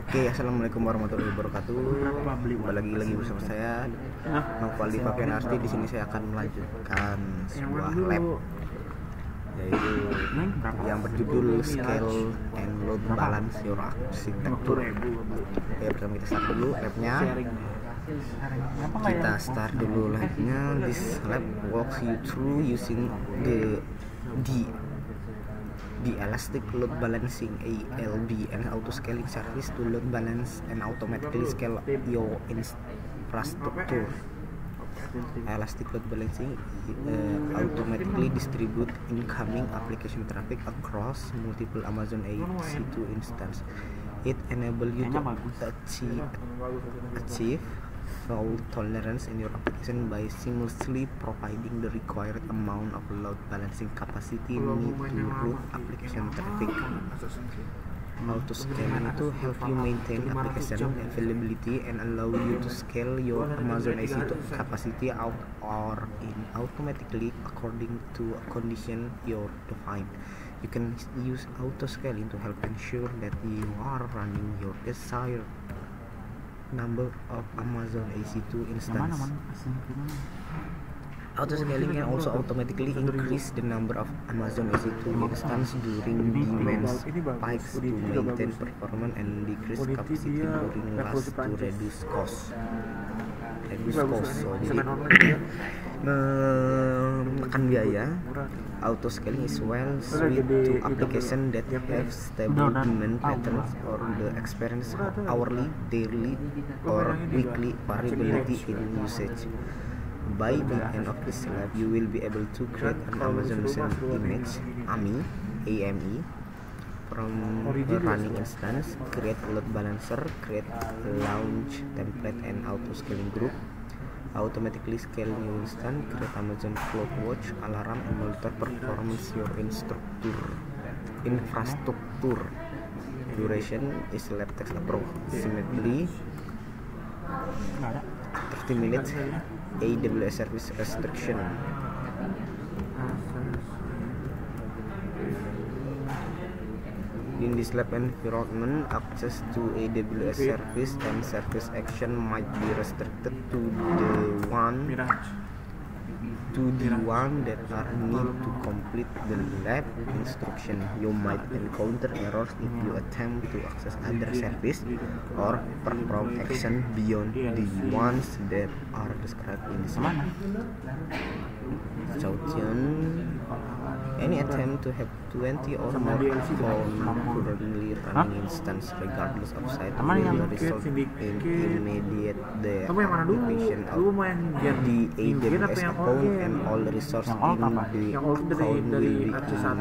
Oke, assalamualaikum warahmatullahi wabarakatuh. Kembali lagi bersama saya, Novali Fabianarti. Di sini saya akan melanjutkan sebuah lab, yaitu yang berjudul Scale and Load Balance Your Architecture. Oke, pertama kita start dulu labnya. Kita start dulu labnya. This lab walks you through using the elastic load balancing (ALB) and auto scaling service to load balance and automatically scale your infrastructure. Elastic load balancing automatically distribute incoming application traffic across multiple Amazon EC2 instances. It enables you to achieve fault tolerance in your application by seamlessly providing the required amount of load balancing capacity needed to route application traffic. Auto scaling to help you maintain application availability and allow you to scale your Amazon EC2 capacity out or in automatically according to a condition you define. You can use auto scaling to help ensure that you are running your desired number of Amazon EC2 instances. Auto scaling can also automatically increase the number of Amazon EC2 instances during demand spikes to maintain performance and decrease capacity during rush to reduce cost. So, jadi menekan biaya. Auto scaling is well suited to application that have stable demand patterns or the experience hourly, daily, or weekly variability in usage. By the end of this lab, you will be able to create an Amazon image (AME) from a running instance, create a load balancer, create a launch template and auto scaling group, automatically scale new instance, create Amazon CloudWatch, alarm, and monitor performance your infrastructure. Duration is lab text approximately 30 minutes. AWS service restriction. In this lab environment, access to AWS service and service action might be restricted to the one that are need to complete the lab instruction. You might encounter errors if you attempt to access other service or perform action beyond the ones that are described in this lab. Caution: any attempt to have 20 or more concurrently running instance regardless of site will result in immediate deactivation of the AWS account and all resources in the account will be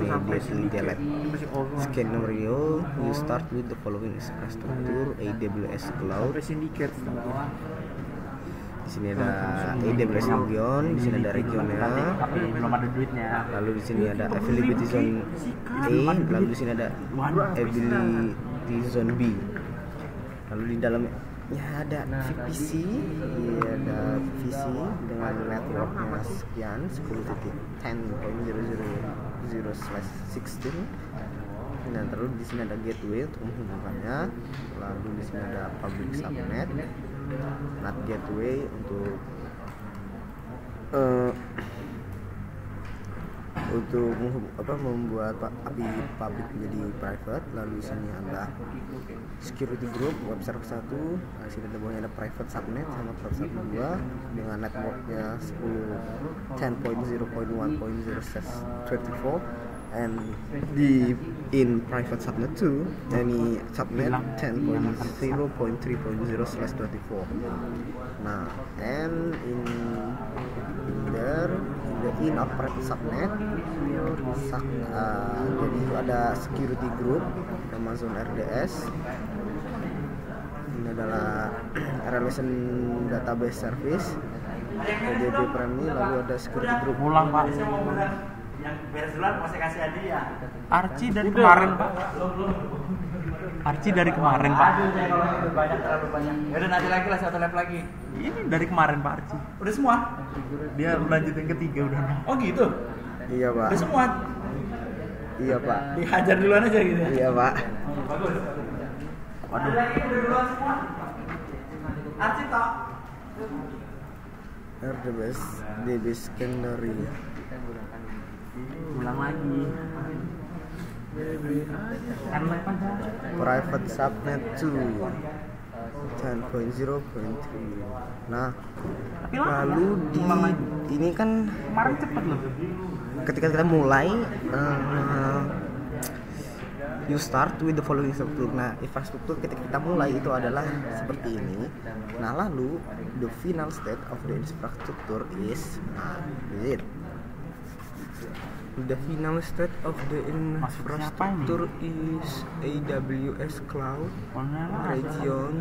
immediately deleted. Scenario: you start with the following infrastructure: AWS Cloud. Di sini ada AWS region, di sini ada regionnya, belum ada duitnya. lalu di sini ada availability zone A, lalu di sini ada availability zone B, lalu di dalamnya ada VPC, ada VPC dengan networknya sekian 10.10.000/16. Nah, terus di sini ada gateway untuk menghubungkannya, lalu di sini ada public subnet, NAT gateway untuk membuat API public menjadi private. Lalu di sini ada security group web server 1. Nah, di sini ada bawahnya ada private subnet sama private subnet 2 dengan networknya 10.0.1.0/24. And in private subnet 2, any subnet 10.0.3.0/24. Nah, and in a private subnet, jadi itu ada security group Amazon RDS. Ini adalah relation database service DB Prime, lalu ada security group. Pulang, Pak. Yang beres duluan masih kasih hadiah. Archie dari kemarin, Pak. Archie dari kemarin, Pak. Aduh, kalau terlalu banyak. Ya udah, nanti lagi lah, satu lab lagi. Ini dari kemarin, Pak Archie. Udah semua? Dia lanjut yang ketiga udah. Oh gitu? Iya, Pak. Udah semua? Iya, Pak. Dihajar duluan aja gitu. Iya, Pak. Bagus. Waduh. Arci toh. RDBS DB Secondary. Ulang lagi. Kan pada Private subnet 2 10.0.3. Nah, tapi lama lalu ya? di Ulang lagi. ini kan Kemarin cepet loh. ketika kita mulai you start with the following struktur. Nah, infrastruktur ketika kita mulai itu adalah seperti ini. Nah, lalu the final state of the infrastructure is it. The final state of the infrastructure is AWS Cloud Region.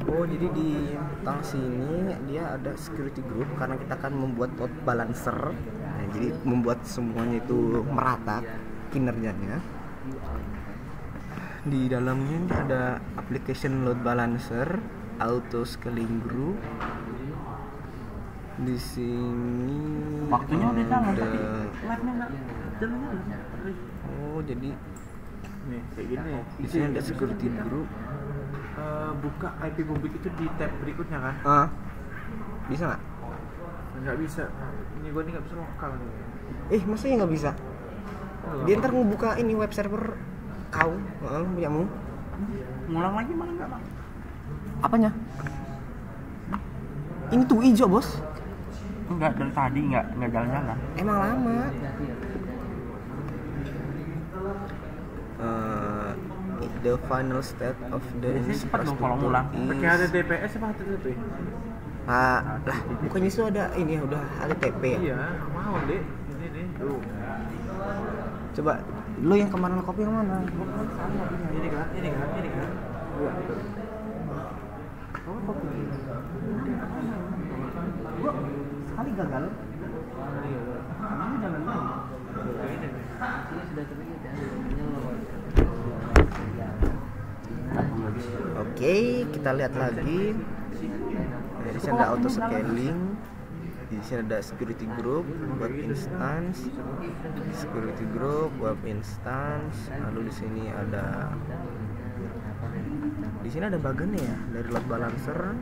Oh, jadi di tang sini dia ada security group karena kita akan membuat load balancer. Nah, jadi membuat semuanya itu merata kinerjanya. Di dalamnya ada application load balancer, auto scaling group. Di sini Waktunya udah jalan ada... tapi live-nya enggak jalan. Oh, jadi Nih, kayak gini. di sini ada security group. Buka IP publik itu di tab berikutnya kan? Bisa nggak? Nggak bisa. Ini gua nih nggak bisa lokal nih. Masa ya nggak bisa? Dia ntar ngebuka ini web server kau, punya. Ngulang lagi malah enggak, Bang. Apanya? Ini tuh hijau, bos. Enggak, dari tadi enggak jalan-jalan. Emang lama. The final state of the Biasanya cepat dong kalau ngulang. Pakai ada DPS apa HTTP? Lah, bukannya itu ada ini ya, udah ada TP ya? Iya, mau deh. Ini nih, tuh. Coba, lu yang kemarin kopi yang mana? Ini kan. Iya. Oh, kopi. Gua sekali gagal. Ini jangan main. Oke, kita lihat lagi. Nah, di sini ada auto scaling. Di sini ada security group, web instance, security group, web instance. Lalu di sini ada bagannya ya, dari load balancer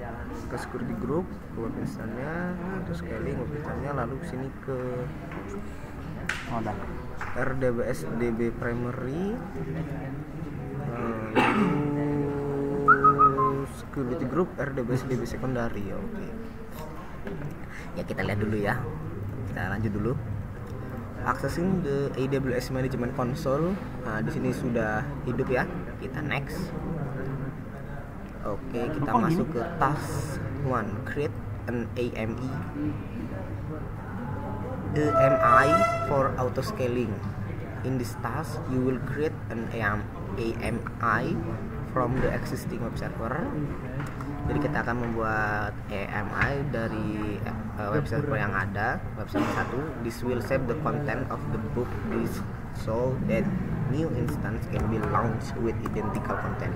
ke security group, ke web instance-nya, auto scaling, web instance-nya, lalu ke sini ke RDBS DB primary, security group, RDBS DB secondary. Oke. Ya, kita lihat dulu ya. Kita lanjut dulu. Accessing the AWS Management Console. Nah, di sini sudah hidup ya. Kita next. Oke, kita masuk ke task 1. Create an AMI for auto scaling. In this task, you will create an AMI from the existing web server. Jadi kita akan membuat AMI dari web server yang ada, web server 1. This will save the content of the book disk so that new instance can be launched with identical content.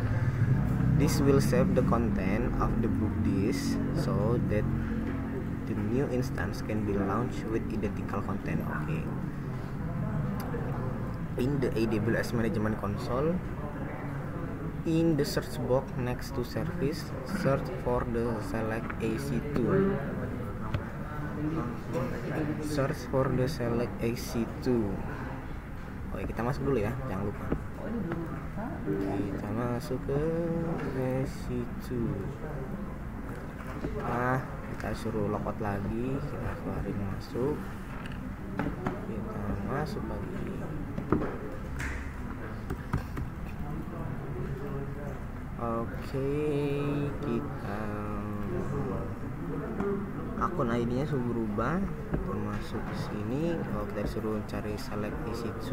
This will save the content of the book disk so that the new instance can be launched with identical content. Okay. In the AWS Management Console, in the search box next to service, search for the select AC2. Search for the select AC2. Oke, kita masuk dulu ya, jangan lupa. Kita masuk ke AC2. Kita suruh logout lagi, kita keluarin masuk. Kita masuk lagi. Oke, kita akun ID-nya suruh berubah, kita masuk ke sini. Kita suruh cari select EC2,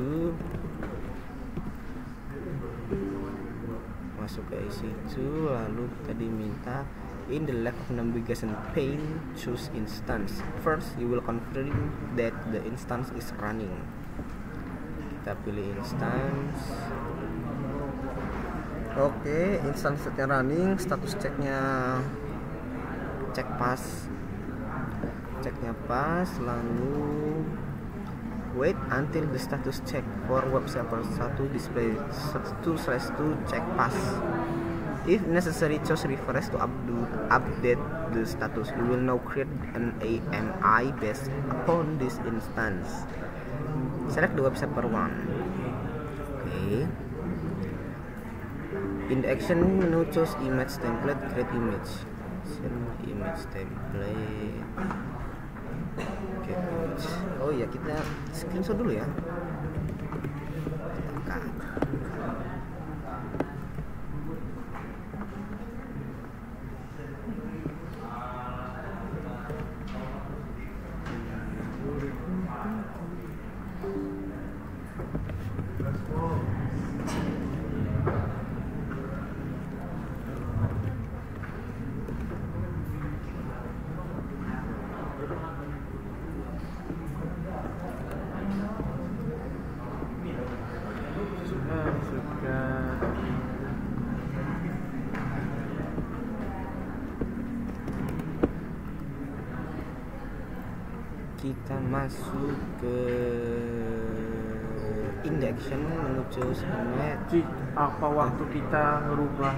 masuk ke EC2, lalu kita diminta in the left of navigation pane choose instance. First, you will confirm that the instance is running. Kita pilih instance. Oke, instance setnya running, status ceknya ceknya pas, lalu Wait until the status check for web server 1 display 1/2 check pass. If necessary, choose refresh to update the status. We will now create an AMI based upon this instance. Select the web server 1. Okay. In the action menu, choose image template, create image. Image template. Okay, image. Oh ya, kita screenshot dulu ya. Tekan. Kita masuk ke indection menuju image. Apa waktu kita ngerubah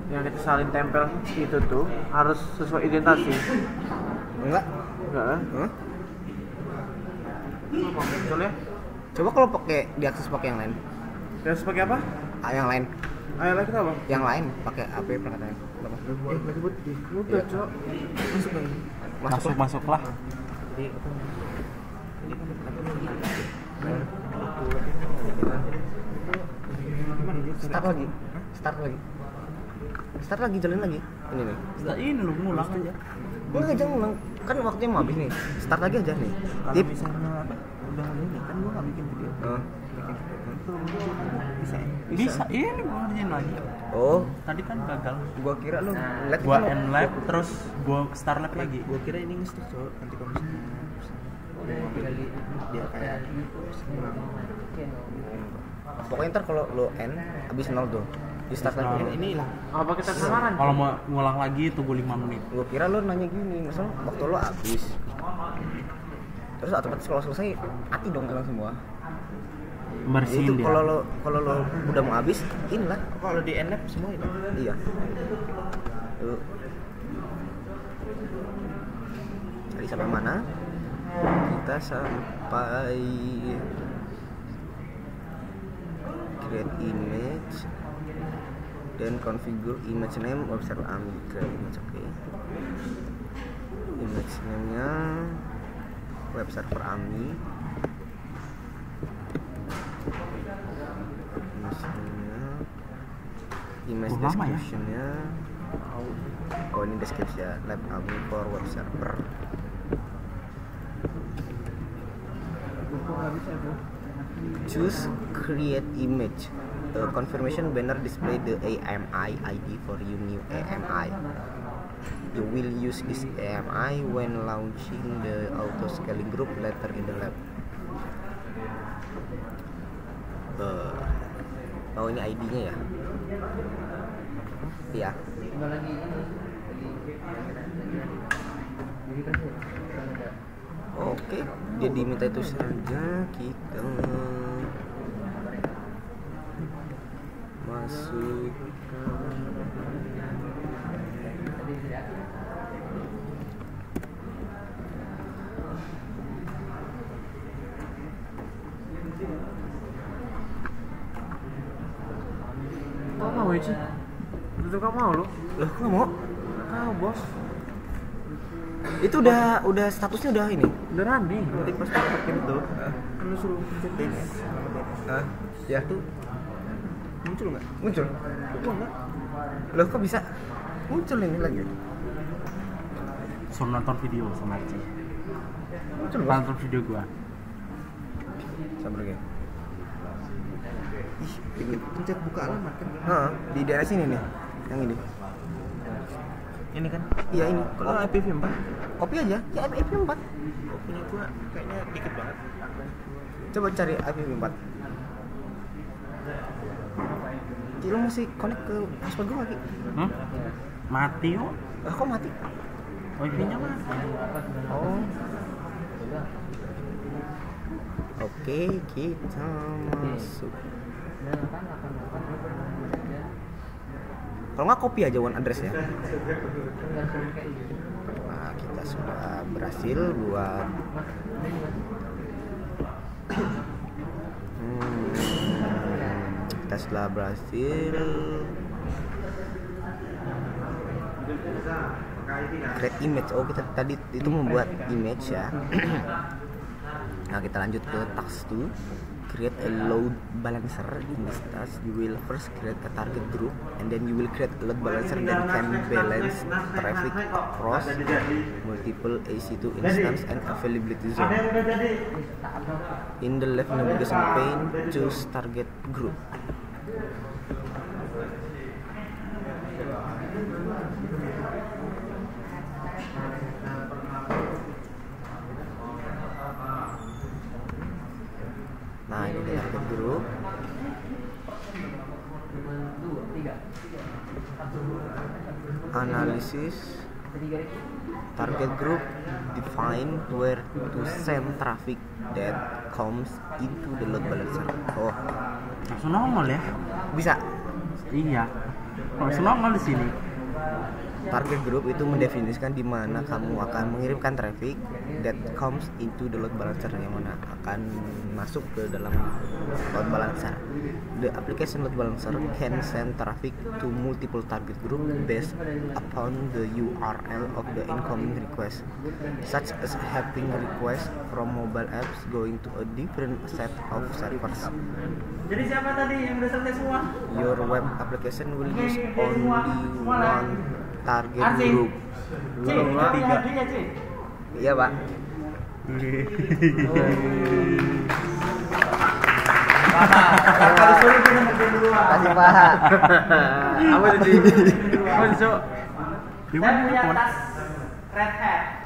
yang kita salin tempel itu tuh harus sesuai identasi? Enggak? Enggak kan? Huh? Soalnya Coba kalau pakai diakses pakai yang lain. harus pakai apa? Yang lain. Ayo lagi kita apa? Yang lain pakai apa perangkatnya? Berapa? Udah, Cok. Masuklah. Start lagi jalan lagi ini nih. Ini lu ngulang aja. Enggak, jangan ngulang, kan waktunya mau habis nih. Start lagi aja nih. Tip. Misalnya udah ini kan gua nggak bikin video. Bisa. Ini gua ngerjain lagi. Oh, Tadi kan gagal. gua kira lu live Gua end lab terus gua start lab lagi. Gua kira ini nge-start, Cok. Nanti kalau misalnya ngambil lagi dia kayak pokoknya ntar kalau lo end habis 0 tuh di start lagi. ini lah. Apa kita samaran? Kalau mau ngulang lagi tunggu 5 menit. Gua kira lo nanya gini, misal waktu lo habis terus otomatis kalau selesai mati dong hilang semua. Bersihin Itu dia. kalau lo udah mau habis inilah. Kalau di NF semua itu. Iya. Cari sampai mana? Kita sampai create image dan configure image name web server AMI. Create image, oke. Image name-nya web server AMI. Image Lama ya? description-nya oh ini description ya, lab AMI for web server. Choose create image. Confirmation banner display the AMI ID for your new AMI. You will use this AMI when launching the auto scaling group later in the lab. Oh ini ID-nya ya? Iya. Oke, dia diminta itu saja. Kita masuk. Kok mau ya, Ci? Itu kamu mau lo? Loh, kok nggak mau? Tahu, Bos. Itu udah statusnya udah ini. Udah running. Nanti pas pakai itu, kan lu suruh pencet DNS. Ya. Itu muncul nggak? Muncul. Kok nggak? Loh, kok bisa muncul ini lagi? Suruh nonton video sama Arci. Muncul Bos. Nonton video gua. Sabar lagi. Ih, pengen pencet buka alamat kan? Di daerah sini nih. Yang ini. Ini kan? Iya ini. Kalau IPv4, Copy aja. Ya IPv4. punya gua kayaknya dikit banget. Coba cari IPv4. Lo masih connect ke password gue lagi? Mati kok. Kok mati? Wifi-nya mati. Oh. Oke, kita masuk. Kalau nggak copy aja one addressnya. Nah, kita sudah berhasil buat kita sudah berhasil create image. Oh, kita tadi itu membuat image ya. Nah, kita lanjut ke task 2. Create a load balancer. In this task, you will first create a target group, and then you will create a load balancer that can balance traffic across multiple EC2 instance and availability zone. In the left navigation pane, choose target group. Nah, ini dia target group. Analisis target group, define where to send traffic that comes into the load balancer. Oh, langsung nongol ya? bisa. Iya. Langsung nongol di sini. Target group itu mendefinisikan di mana kamu akan mengirimkan traffic that comes into the load balancer, yang mana akan masuk ke dalam load balancer. The application load balancer can send traffic to multiple target group based upon the URL of the incoming request, such as having request from mobile apps going to a different set of servers. Jadi siapa tadi yang udah selesai semua? Your web application will use only one target group. Ketiga. Iya, Pak. Kasih Pak. Apa tadi? Apa sih? Saya punya tas Red Hat.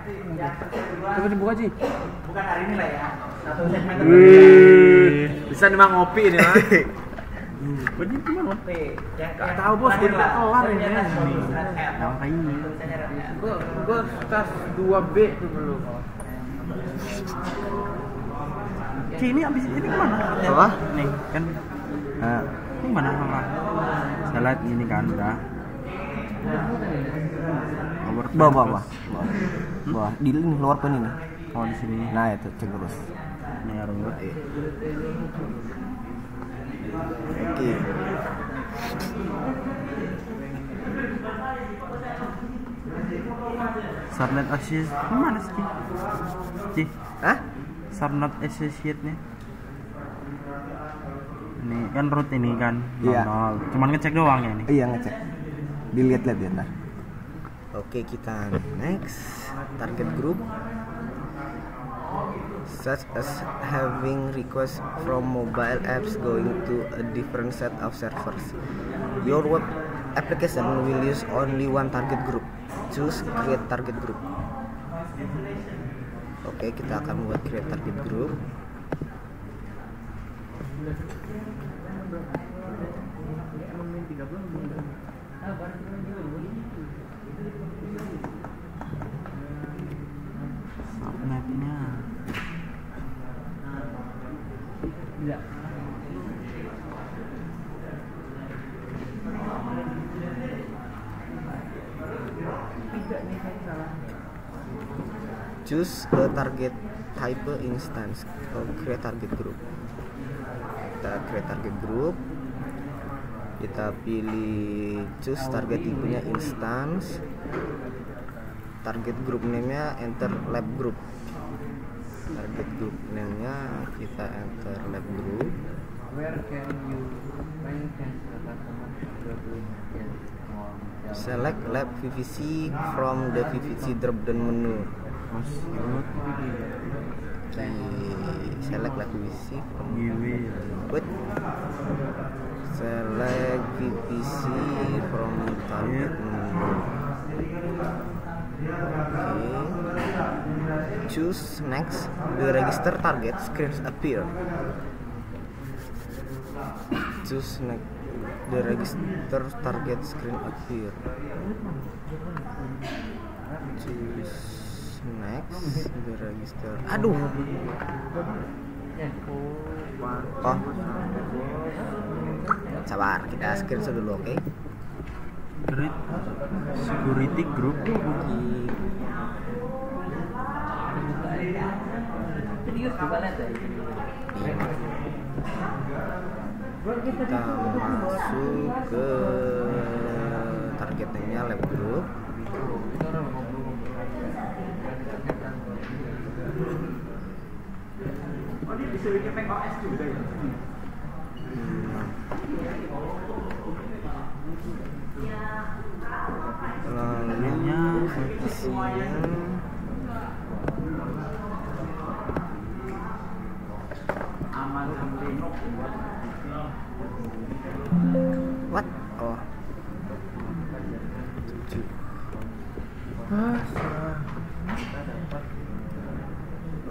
Coba dibuka sih. Bukan hari ini lah ya. Satu segmen Bisa nih Mang ngopi ini Mang. Bener cuma ngopi. Gak tahu bos, gue udah kelar ini. yang kayak ini. Gue tas 2B tuh belum. Ci, ini abis ini kemana? Apa? Nih kan. Nah, ini mana kakak? Saya lihat ini kan udah. Bawah. Di link luar pen ini. Oh di sini. Nah, itu cek terus. Ini harus. Oke. Subnet associate mana sih? Ci? Hah? Subnet associate-nya. Ini kan root ini kan Iya. 00. Cuman ngecek doang ya nih. Iya, ngecek. Dilihat-lihat ya ntar. Oke, kita next target group, such as having requests from mobile apps going to a different set of servers. Your web application will use only one target group. Choose create target group. Oke, kita akan buat create target group. Subnetnya. Choose a target type instance. Create target group. Kita create target group. Kita pilih choose target tipenya instance. Target group name-nya enter lab group. Target group name-nya kita enter lab group. Select lab VVC from the VVC drop down menu. Select lab VVC from Wait. Select VVC from target menu. Okay. Choose next. The register target screens appear. Choose next. The register target screen appear. Choose next. The register. Aduh. Oh, sabar, kita screenshot dulu, oke? Great security group. Kita masuk ke targetnya lab group. Lalu isinya what? Oh,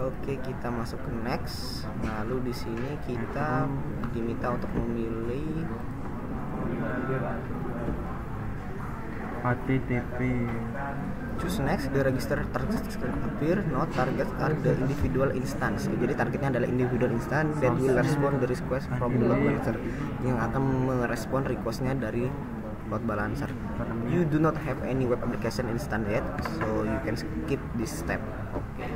oke, kita masuk ke next. Lalu di sini kita diminta untuk memilih HTTP. choose next. The register targets appear not target are the individual instance. Jadi targetnya adalah individual instance that will respond the request from the load balancer, yang akan merespon requestnya dari load balancer. You do not have any web application instance yet, so you can skip this step. Oke.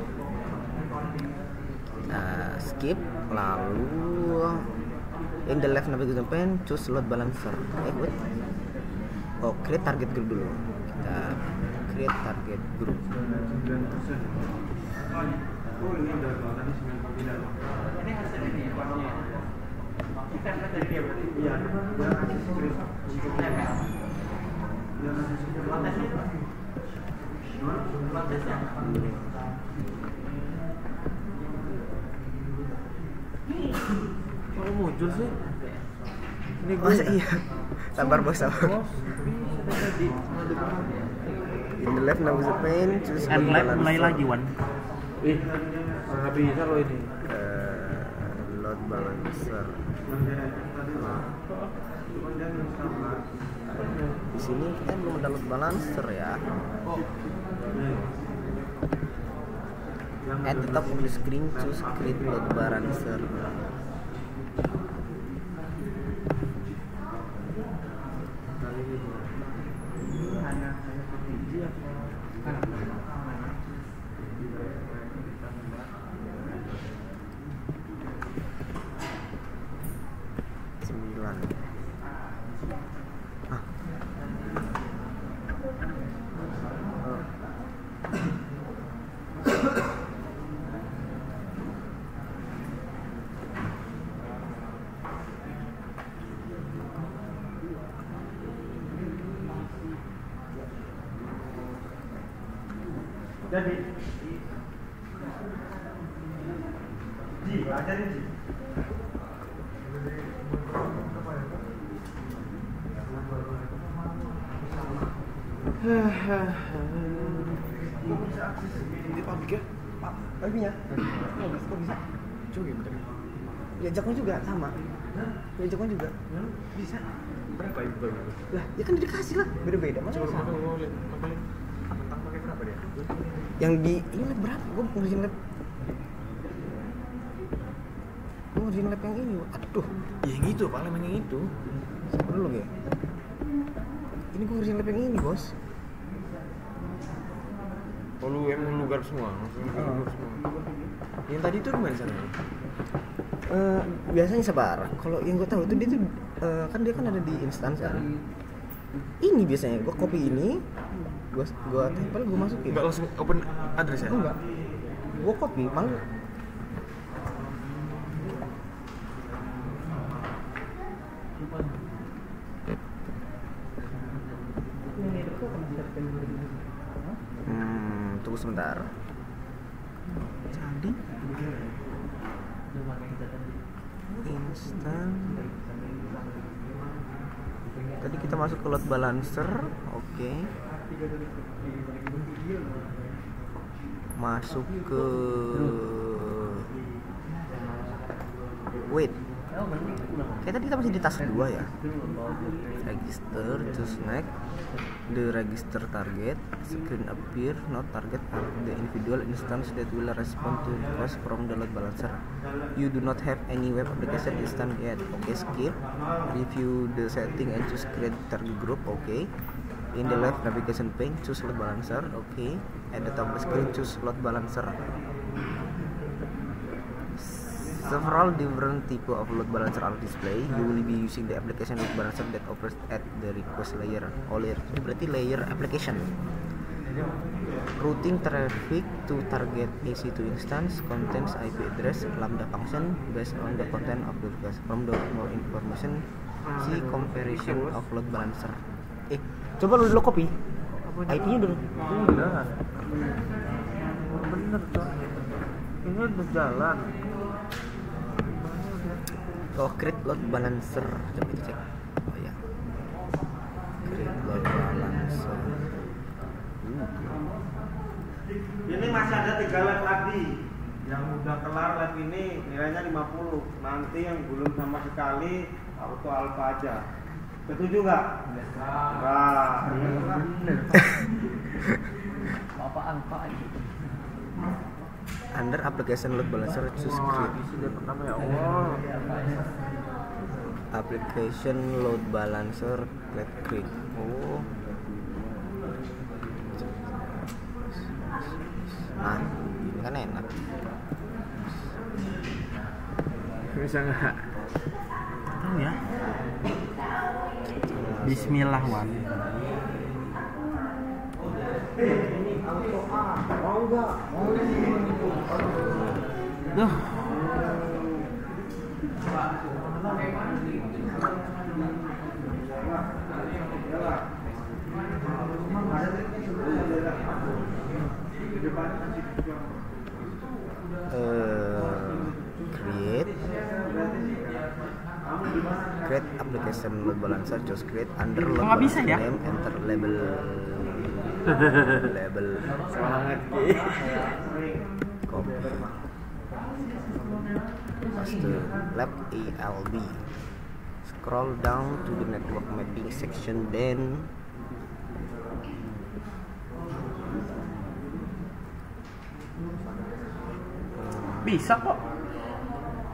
Skip. Lalu in the left navigation pane choose load balancer. Wait. Oh, create target group dulu. Kita create target group. Ini hasil ini ya, kita lihat dari dia berarti. Iya. Kok muncul sih? Ini gue. Masa iya? Sabar bos, sabar. In the left navigation pane choose And load lab balancer. mulai lagi Wan. Nggak bisa loh ini. Load balancer. Di sini kita belum ada load balancer ya. At the top of the screen choose create load balancer. Jadi, ajarin Ji. Bisa akses di pabrik ya? Pak, pabriknya? Kok bisa? Coba ya bentar. Ya jaknya juga sama. Ya jaknya juga. Bisa. Berapa itu? Lah, ya kan dikasih lah. Beda-beda. Masa sama? Tentang pakai berapa dia? Yang di ini lab berapa? Gue ngurusin lab. Gue ngurusin lab yang ini. Aduh. Ya yang itu, Pak. Lab yang itu. Sabar dulu ya. Ini gue ngurusin lab yang ini, Bos. Oh, lu emang lu garap semua? Yang tadi tuh gimana sana? Biasanya sabar. Kalau yang gue tahu itu dia tuh kan dia kan ada di instansi kan. Ini biasanya gue copy ini, gue tempel, gue masukin. Enggak langsung open address ya? Enggak. Gue copy malah. Tunggu sebentar. Jadi instan. Tadi kita masuk ke load balancer, oke. Masuk ke wait. Kayak tadi kita masih di task 2 ya. Register, choose next. The register target, screen appear, not target are the individual instance that will respond to request from the load balancer. You do not have any web application instance yet. Okay, skip. Review the setting and choose create target group. Okay. In the left navigation pane, choose load balancer. Okay. At the top of the screen, choose load balancer. Several different type of load balancer are displayed. You will be using the application load balancer that operates at the request layer. Ini berarti layer application. Routing traffic to target EC2 instance contains IP address lambda function based on the content of the request. From the more information, see comparison of load balancer. Coba lu copy. IP-nya udah. Bener tuh. Ini udah jalan. Oh, create load balancer. Coba kita cek. Oh ya. Create load balancer. Ini masih ada 3 lab lagi. Yang udah kelar lab ini nilainya 50. Nanti yang belum sama sekali auto alpha aja. Setuju nggak? Enggak. Apa alpha itu? Under application load balancer, choose create. Sudah pertama ya Allah. Application load balancer, create. Oh. Nah, ini kan enak. Bisa nggak? Tahu ya. Bismillah wan. Duh. Create application load balancer, choose create under load Nggak bisa balancer ya? name, enter label. Semangat Copy. Paste lab ALB. Scroll down to the network mapping section, then Bisa kok.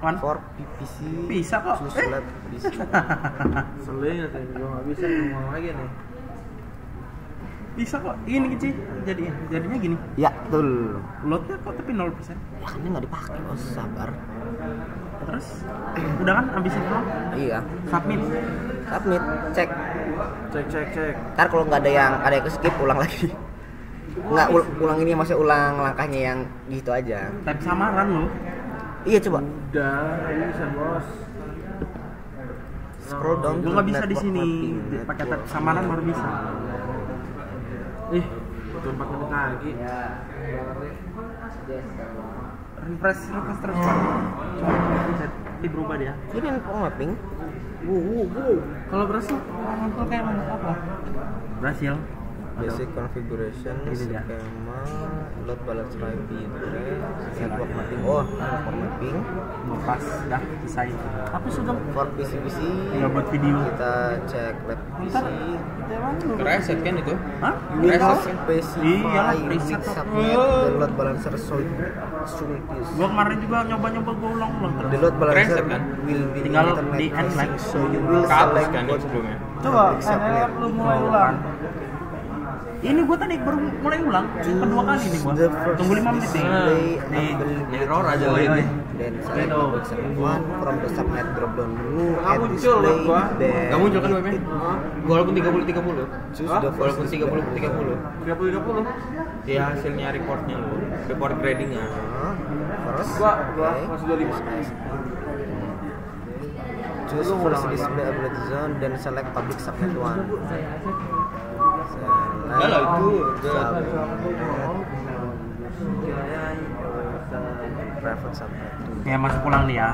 Wan. for PPC Bisa kok. choose lab PC. Selin ya, tapi gua nggak bisa ngomong lagi nih. Bisa kok. Ini kecil. Jadinya gini. Ya, betul. Loadnya kok tapi 0%. Ya kan ini nggak dipakai, oh sabar. Terus udah kan abis itu Iya, submit. cek. Cek. Ntar kalau nggak ada yang skip, ulang lagi. Nggak ulang ini, maksudnya ulang langkahnya yang gitu aja. Type samaran lo. Iya, coba. Udah, bisa bos. Scroll down. Gue to nggak bisa di network sini. mapping, Pakai network. type samaran baru bisa. Butuh 4 menit lagi. Refresh terus. Coba berubah dia. Ini network mapping. Kalau berhasil, kalau kayak mana apa? Berhasil. Basic configuration, Ini dia. skema, load balancer IP address, network mapping. Oh, network mapping. Lepas, dah selesai. Apa sudah? For PC Ya buat video. kita cek lab PC. Reset kan itu? Hah? Windows specify Iyalah, with preset. subnet the load balancer should use. Gua kemarin juga nyoba-nyoba gua ulang-ulang terus. The load balancer Reset kan? will be Tinggal internet di add facing, like. so you will Kehapus select kan yang both sebelumnya. Coba, public subnet. lu mulai ulang. Ini gua tadi baru mulai ulang. Kedua kali nih gua. The first Tunggu 5 menit nih. display Nih. availability Error aja Oi, oi. ini. then select public subnet one from the subnet drop down menu Nggak add muncul, display gua. then Gak muncul kan webnya? Walaupun 30-30. choose the first Walaupun 30-30. 30. Di hasilnya reportnya lo, report gradingnya. first Gua okay. masih 25. Choose first display ability zone then select public subnet one. Enggak lah, itu private subnet. Ya masuk pulang nih ya.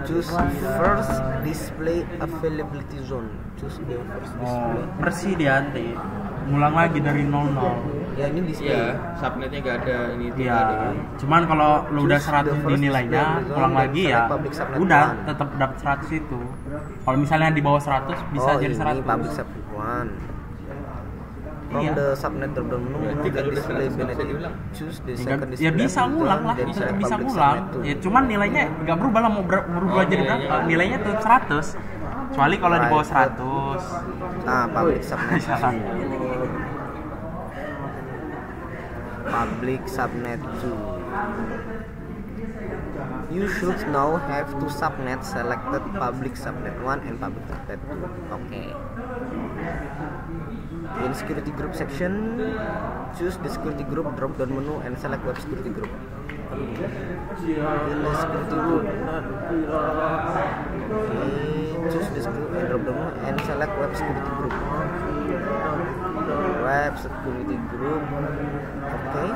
Choose first display availability zone. Choose the first display. Bersih dia nanti. Ngulang lagi dari 00. Ya ini display. Iya, subnetnya nggak ada ini itu Iya. nggak ada. Cuman kalau lu udah Choose 100 the di first nilainya, display pulang zone lagi dan ya, select public subnet udah one. tetap dapat 100 itu. Kalau misalnya di bawah 100 bisa oh, jadi ini 100. public subnet one. From Iya. the subnet drop down menu, Berarti you can kalau udah display 100 benefit. diulang. Choose the Ya, second ya display bisa zone, ngulang lah, then bisa select bisa public ngulang. subnet two. Ya cuman nilainya nggak berubah lah mau berubah jadi iya, berapa? iya. Nilainya tetap 100. Kecuali kalau di bawah Private. 100. Nah, public subnet Salah. public subnet 2. You should now have two subnet selected, public subnet 1 and public subnet 2. Okay. In security group section, choose the security group drop down menu and select web security group. In the security group, choose the security drop down menu and select web security group. Web security group. Okay.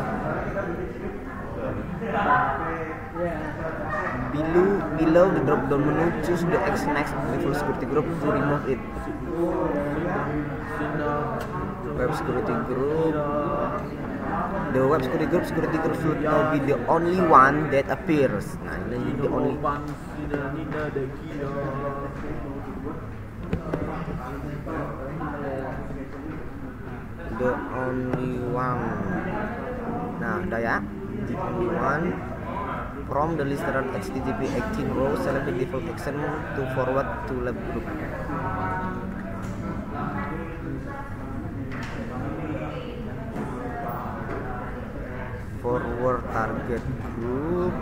Below the drop down menu, choose the X next default security group to remove it. Web security group. The web security group should now be the only one that appears. Nah, ini the only. The only one. Nah, udah ya. The only one. From the list around HTTP 18 row, select the default action to forward to lab group. Forward target group.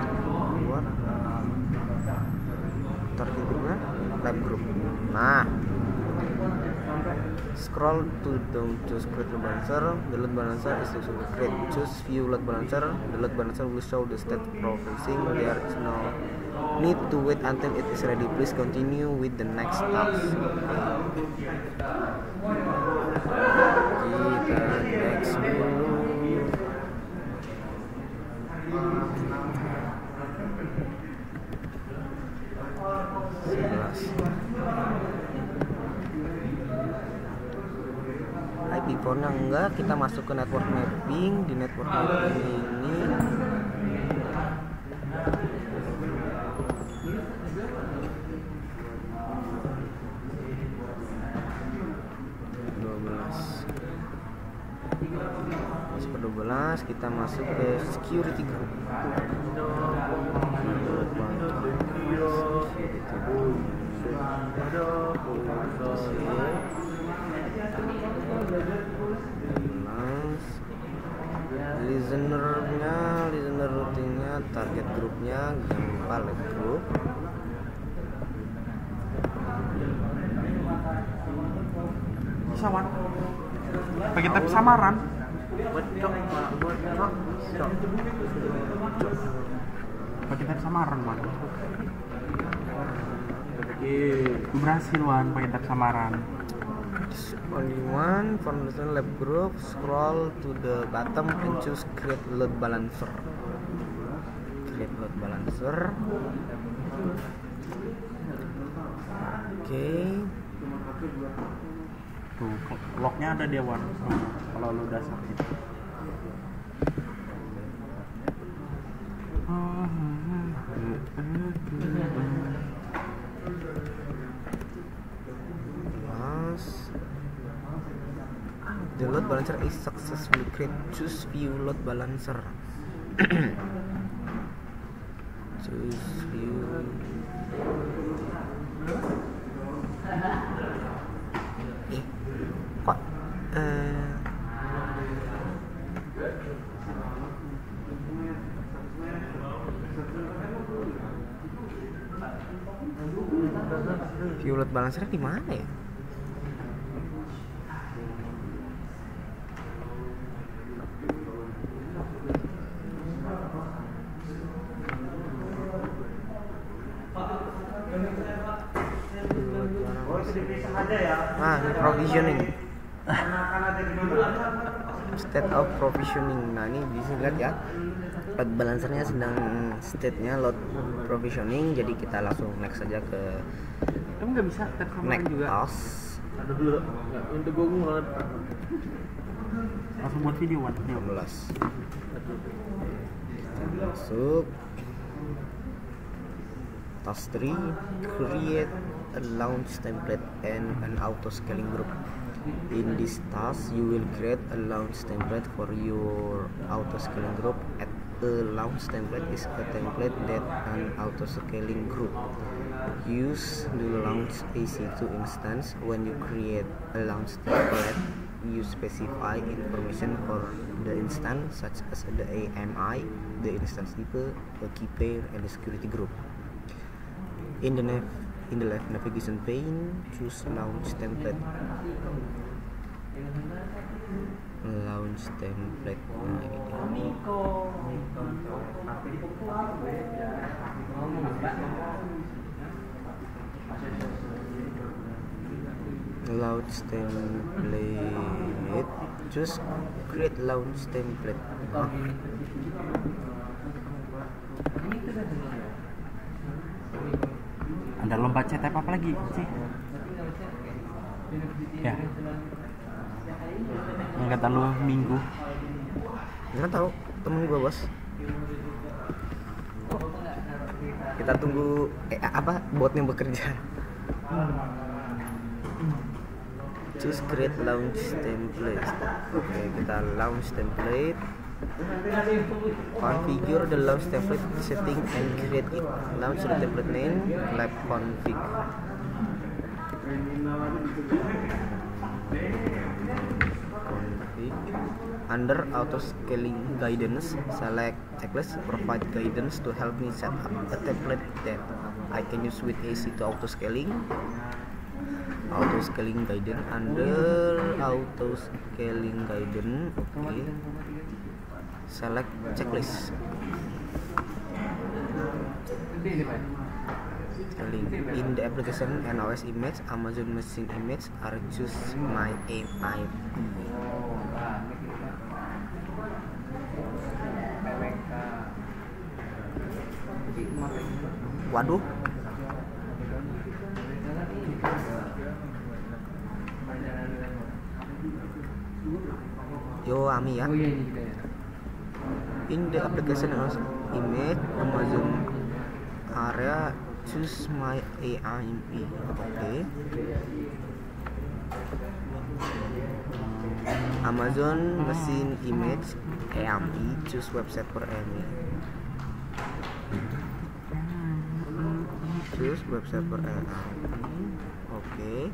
Forward target groupnya lab group. Nah, scroll to down, choose create load balancer. The load balancer is to create. Choose view load balancer. The load balancer will show the state processing. There is no need to wait until it is ready. Please continue with the next task. Kita next dulu. IP port-nya enggak, kita masuk ke network mapping. Di network mapping ini per 12 kita masuk ke security group. Listener routingnya, target grupnya Gempa lab group. Sawan. Pakai tab samaran. Pakai tab samaran, Wan. Berhasil, Wan, pakai tab samaran. Only one foundation lab group. Scroll to the bottom and choose create load balancer. Create load balancer. Oke. Tuh, locknya ada dia, Wan. Kalau lu udah sakit. The load balancer is successfully created. Choose view load balancer. Choose view. Kok view load balancer di mana ya? Nah, ini provisioning. State of provisioning. Nah, ini bisa lihat ya. Load balancernya sedang state-nya load provisioning. Jadi kita langsung next saja ke Kamu nggak bisa tab samaran next juga. task. Ada dulu. Enggak, untuk gue banget. Langsung buat video Wan. Yuk. 16. Masuk. Task 3, create a launch template and an auto scaling group. In this task, you will create a launch template for your auto scaling group. A launch template is a template that an auto scaling group use the launch EC2 instance. When you create a launch template, you specify information for the instance such as the AMI, the instance type, a key pair, and the security group. In the left navigation pane, choose launch template. Launch template. Nah, ini dia. Launch template. Choose create launch template. Nah. Ada lomba CTP apa lagi sih? Ya. Yang kata lu minggu. Nggak tahu, temen gue bos. Kita tunggu botnya bekerja. Choose create launch template. Oke, kita launch template. Configure the launch template setting and create it. Launch the template name lab config. Under auto scaling guidance, select checklist provide guidance to help me set up a template that I can use with EC2 auto scaling. Auto scaling guidance, under auto scaling guidance, okay. Select checklist. In the application NOS image, Amazon machine image are choose my AMI. Waduh. Yo Ami ya. In the application image Amazon area choose my AMI. Okay. Amazon machine image AMI choose website for AMI. Choose website for AMI. Okay.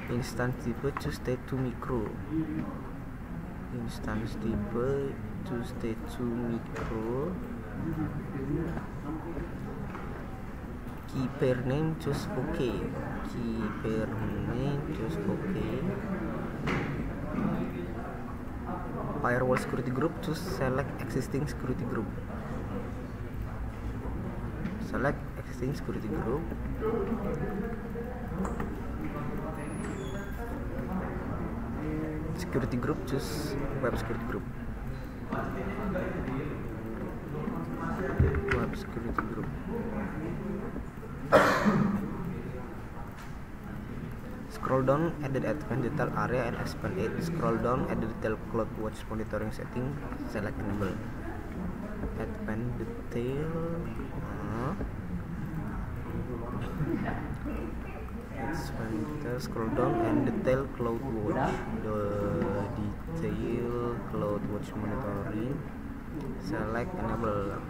Instance type choose T2 micro. Instance type choose T2 micro. Key pair name choose OK. Key pair name choose OK. Firewall security group choose select existing security group. Select existing security group. Security group choose web security group. Web security group. Scroll down at the advanced detail area and expand it. Scroll down at the detail cloud watch monitoring setting. Select enable. Advanced detail. Expand detail. Scroll down and detail cloud watch. The detail cloud watch monitoring. Select enable.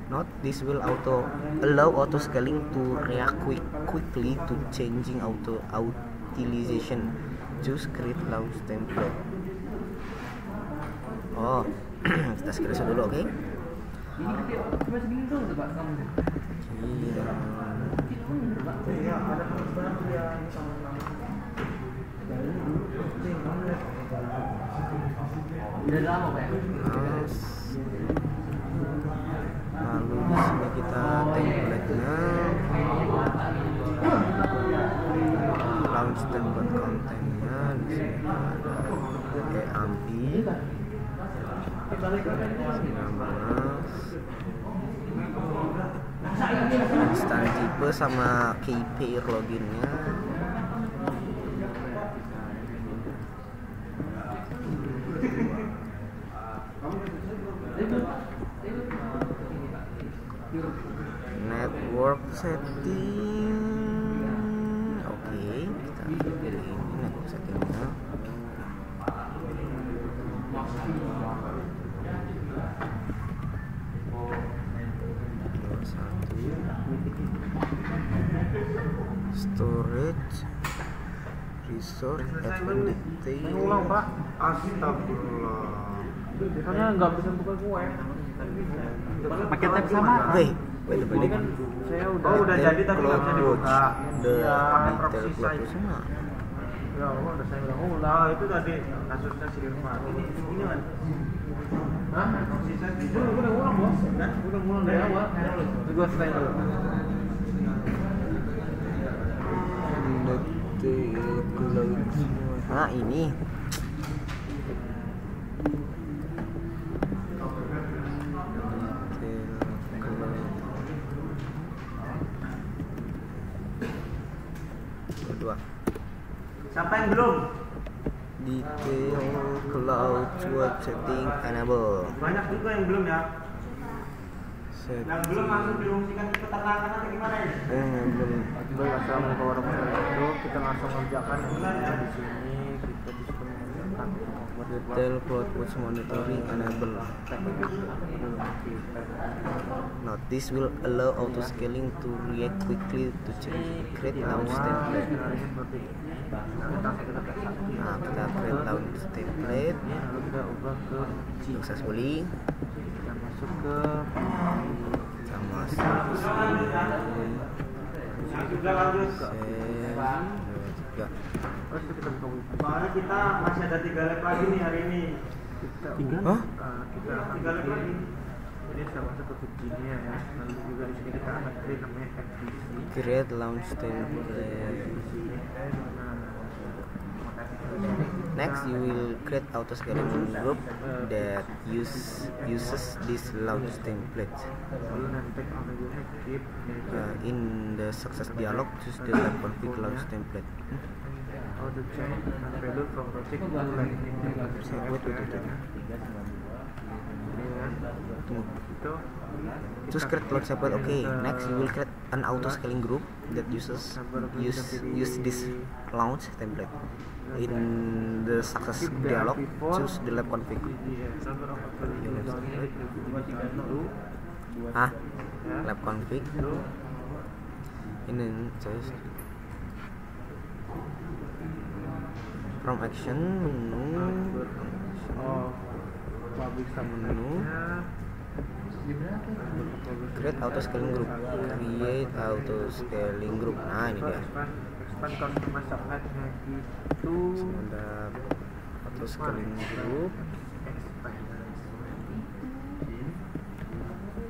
Note this will allow auto scaling to react quickly to changing auto utilization. Choose create launch template. Oh, kita screenshot dulu, oke? Udah lama Pak. Lalu di sini kita template-nya launch template kontennya di sini ada AMI 19 Instan tipe sama KPI loginnya. Network setting. Oke, kita pilih ini network settingnya. Storage, resource, FNDT. Ulang Pak. Astagfirullah. Soalnya nggak bisa buka gue. Pakai tab sama. Wait kan saya udah jadi tapi nggak bisa dibuka. pakai proxy site. sama. Ya Allah, udah saya ulang. Itu tadi kasusnya si Irfan. Ini kan. Hah? Proxy site itu udah ulang bos. Udah ulang dari awal. Gua stay dulu. Nah ini kedua Siapa yang belum? detail cloud web setting enable. Banyak juga yang belum ya. Setting Yang belum langsung diungsikan ke peternakan atau gimana ya? belum. Baik, assalamualaikum warahmatullahi wabarakatuh. Kita langsung kerjakan yang di sini. Kita bisa mengerjakan Detail cloud web monitoring enable. Now this will allow auto scaling to react quickly to change create launch template. Nah kita create launch template Lalu kita ubah ke successfully. kita masuk ke Sama save. Sudah lanjut. Ya. terus kita buka web. Soalnya kita masih ada 3 lab lagi nih hari ini. Kita Hah? kita 3 lab lagi. Jadi saya masuk ke Virginia ya. Lalu juga di sini kita akan create namanya FTC. Create launch template. Next, you will create auto scaling group that uses this launch template. Lalu nanti ujungnya keep In the success dialog, choose the lab config launch template. auto change and value from project to landing. Wait. Ini kan Tunggu. itu Choose create launch template. Okay. Next, you will create an auto scaling group that use this launch template. In the success dialog, choose the lab config. Ah, lab config. Ini choose from action menu. public Menu. Create auto scaling group. Create auto scaling group. Nah ini dia. expand customer subnetnya itu Ada auto scaling group.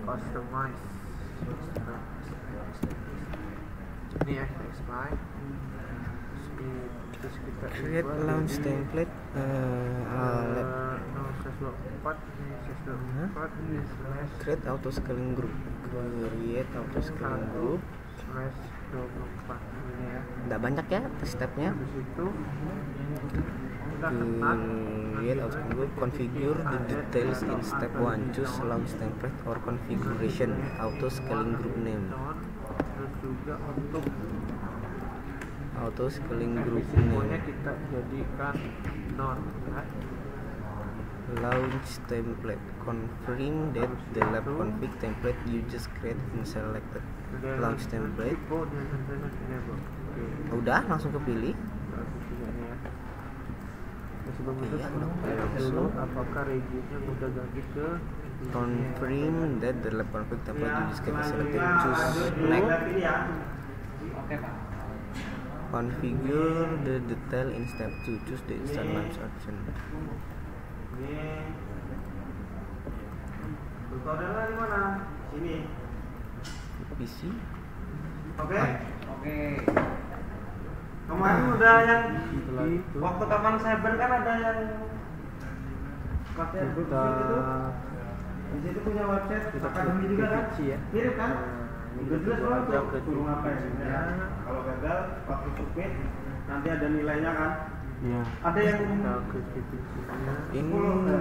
customize ini ya expand terus kita Create ubah launch jadi, template. no seslo 4 ini seslo 4 ini slash Create auto scaling group. Create auto scaling group. slash 24 ini ya. Nggak banyak ya stepnya. Habis itu kita ketat Create auto scaling group. Configure the details in step 1. Choose launch template or configuration. Auto scaling group name. terus juga untuk Auto scaling group semuanya name. kita jadikan non ya. Launch template. Confirm that the lab config template you just create is selected. Launch template. Oh, dia internet enable. Oke. Udah langsung kepilih. Langsung juga nih ya. Nah, sebelum itu Iya, kita udah cek dulu langsung. apakah regionnya udah ganti ke Confirm that the lab config template you just create is selected. Selanjutnya Choose lanjut di next. lab ini ya. Oke Pak. Configure the detail in step 2. Choose the instant launch option. Ini tutorialnya di mana? Sini. PC. Oke. Oke. Kemarin udah yang Setelah di itu waktu kapan cyber kan ada yang website kita itu. Di situ punya website kita akademi juga kan? kecil ya. Mirip kan? udah jelas aja ke ya. Kalau gagal waktu submit nanti ada nilainya kan. Iya. Ada yang In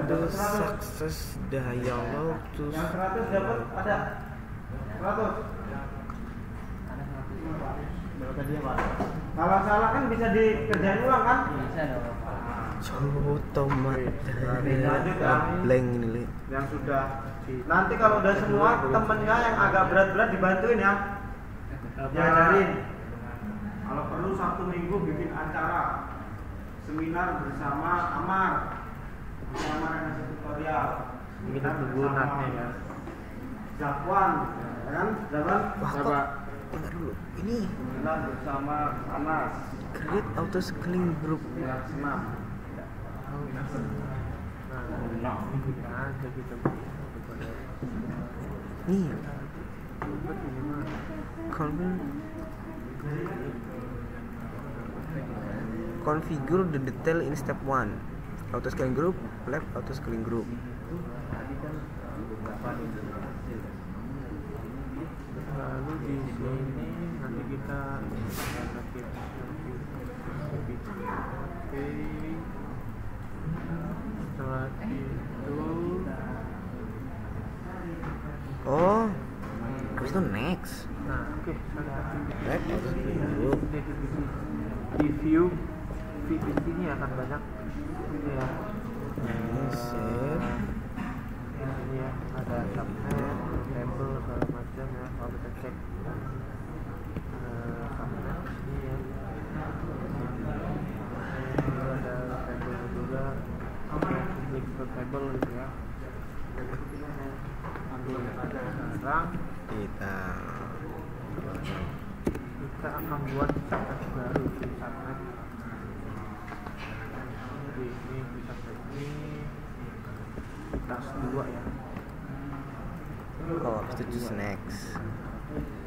the success dialog to yang 100 dapat ada 100. Kalau salah kan bisa dikerjain ulang kan? Bisa dong. tomat blank ini li. Yang sudah nanti kalau udah semua temennya yang agak berat-berat dibantuin ya. Diajarin. Kalau perlu Sabtu Minggu bikin acara seminar bersama Amar. Amar yang ngasih tutorial. Kita tunggu natnya ya. Zakwan, ya kan? Zakwan. Wah kok enggak dulu ini Seminar bersama Anas. create auto scaling group. Senam. Nih configure the detail in step 1. Auto scaling group, left auto scaling group. Lalu di sini nanti kita setelah itu Oh, habis itu next. nah oke Left auto scaling group. di view ini akan banyak ya Save. ini ya ada subnet, table segala macam ya. Kalau kita cek subnet ini ya ada table juga, public table gitu ya. Sekarang kita akan buat subnet baru di subnet. Jadi ini bisa ini tas 2 ya. Oh, to choose next.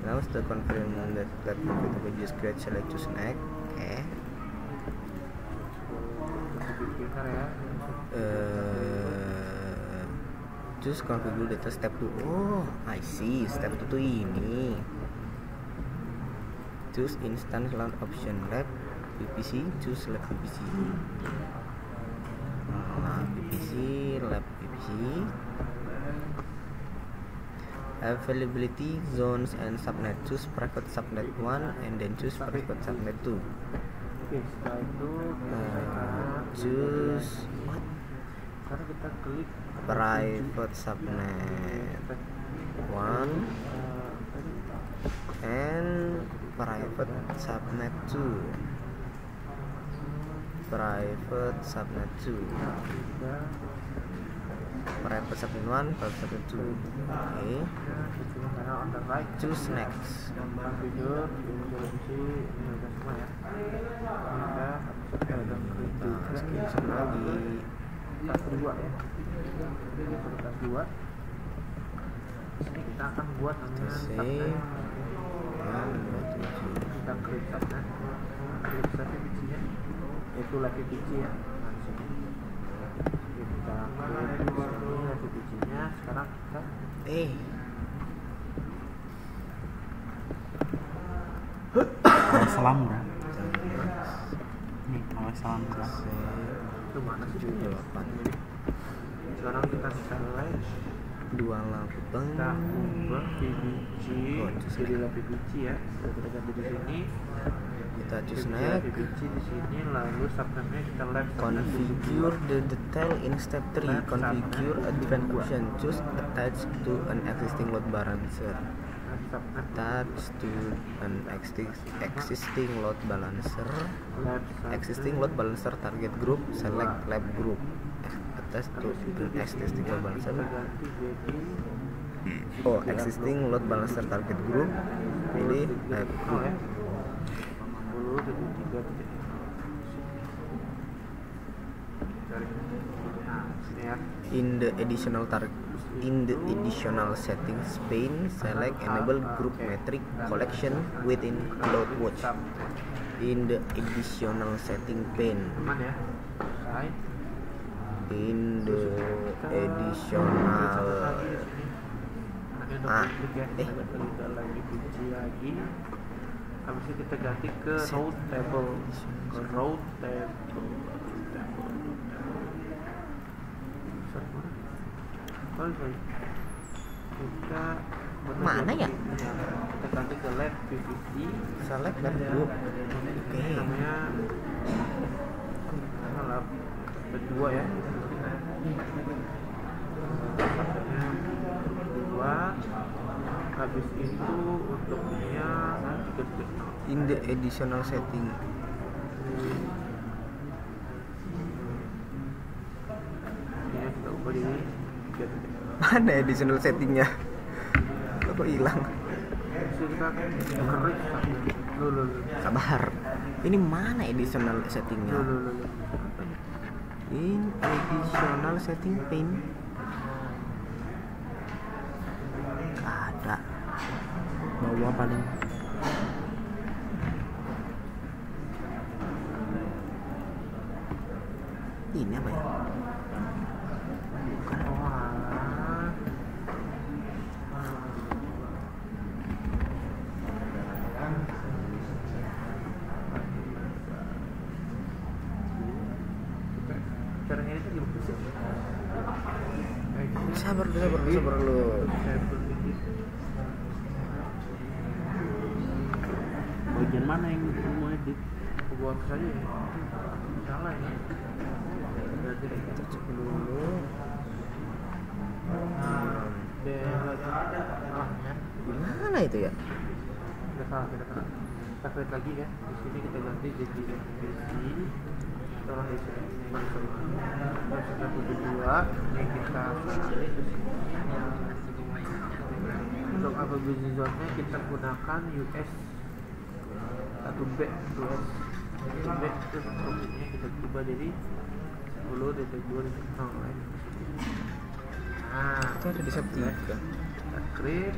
Now the confirm that we just create select choose next. Okay. Filter ya. Choose configure data step 2. Oh, I see. Step 2 tuh ini. Choose instance launch option lab VPC. Choose lab VPC. Nah, VPC lab VPC. Availability zones and subnet. Choose private subnet 1 and then choose private subnet 2. Oke, setelah itu Choose what? karena kita klik Private subnet 1 and private subnet 2. Private subnet 2. Private subnet 1, private subnet 2. Okay. karena on the right Choose next. configure resolusi ini udah semua ya. Kita ada Skip lagi. tas 2 ya. Tas 2. Ini kita akan buat namanya Save. subnet. Kita klik subnet. Klik save VPC-nya. Itu lagi VPC ya. Nah, di sini. Kita klik di sini lagi VPC-nya. Sekarang kita salam bro. Nih, salam bro. Itu mana sih? 8. Sekarang kita select 28. kita ubah VPC jadi VPC ya. Kita ganti di sini. Kita choose next. VPC di sini, lalu subnetnya kita left. Configure the detail in step 3. Configure advanced option. Choose attach to an existing load balancer. Attach to an existing load balancer. Existing load balancer target group. Select lab group. Attach to an existing load balancer. Oh, existing load balancer target group. Pilih lab group. In the additional settings pane, select enable group metric collection within CloudWatch. In the additional setting pane. In the additional klik ya, kita klik ke lagi PC lagi. Habis itu kita ganti ke route table. Sorry. Kita Mana ya? Kita ganti ke lab PVC. Select lab dulu. Oke. Namanya lab kedua ya. Satunya kedua. Habis itu untuk ininya gede. In the additional setting. Ini kita ubah di gede. Mana additional settingnya? Kok hilang? Lu. Sabar. Ini mana additional settingnya? In additional setting pane. Ada. Bawah paling. Ini apa ya? Bukan. Caranya itu gimana sih? Sabar lu. Bagian mana yang mau edit? Buat saja ya. Salah ya. Cek dulu. Gimana itu ya? Kita salah. Kita klik lagi ya. Di sini kita ganti jadi PC. Setelah itu masuk kedua ini kita salin ke sini. Untuk availability zone-nya kita gunakan US 1B terus ini kita ubah jadi 10.2.0 lagi. Nah, Itu ada di setting. kita klik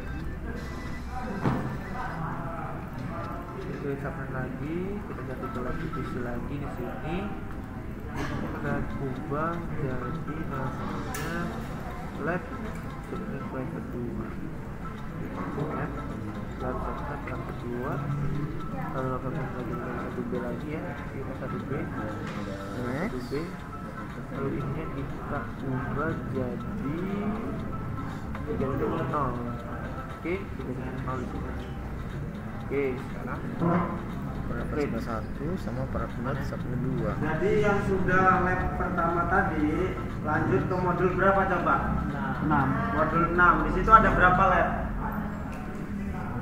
submit lagi, kita ganti ke lab PC lagi di sini. Kita ubah jadi namanya lab submit kedua. Lab submit yang kedua. Lalu lakukan lagi dengan 1B lagi ya, kita 1B. Lalu ini kita ubah jadi 3.0. Oke, 3.0 di sini. Oke, sekarang Paragraf 1 sama paragraf 1 2. Jadi yang sudah lab pertama tadi lanjut ke modul berapa coba? 6. Modul 6. Di situ ada berapa lab?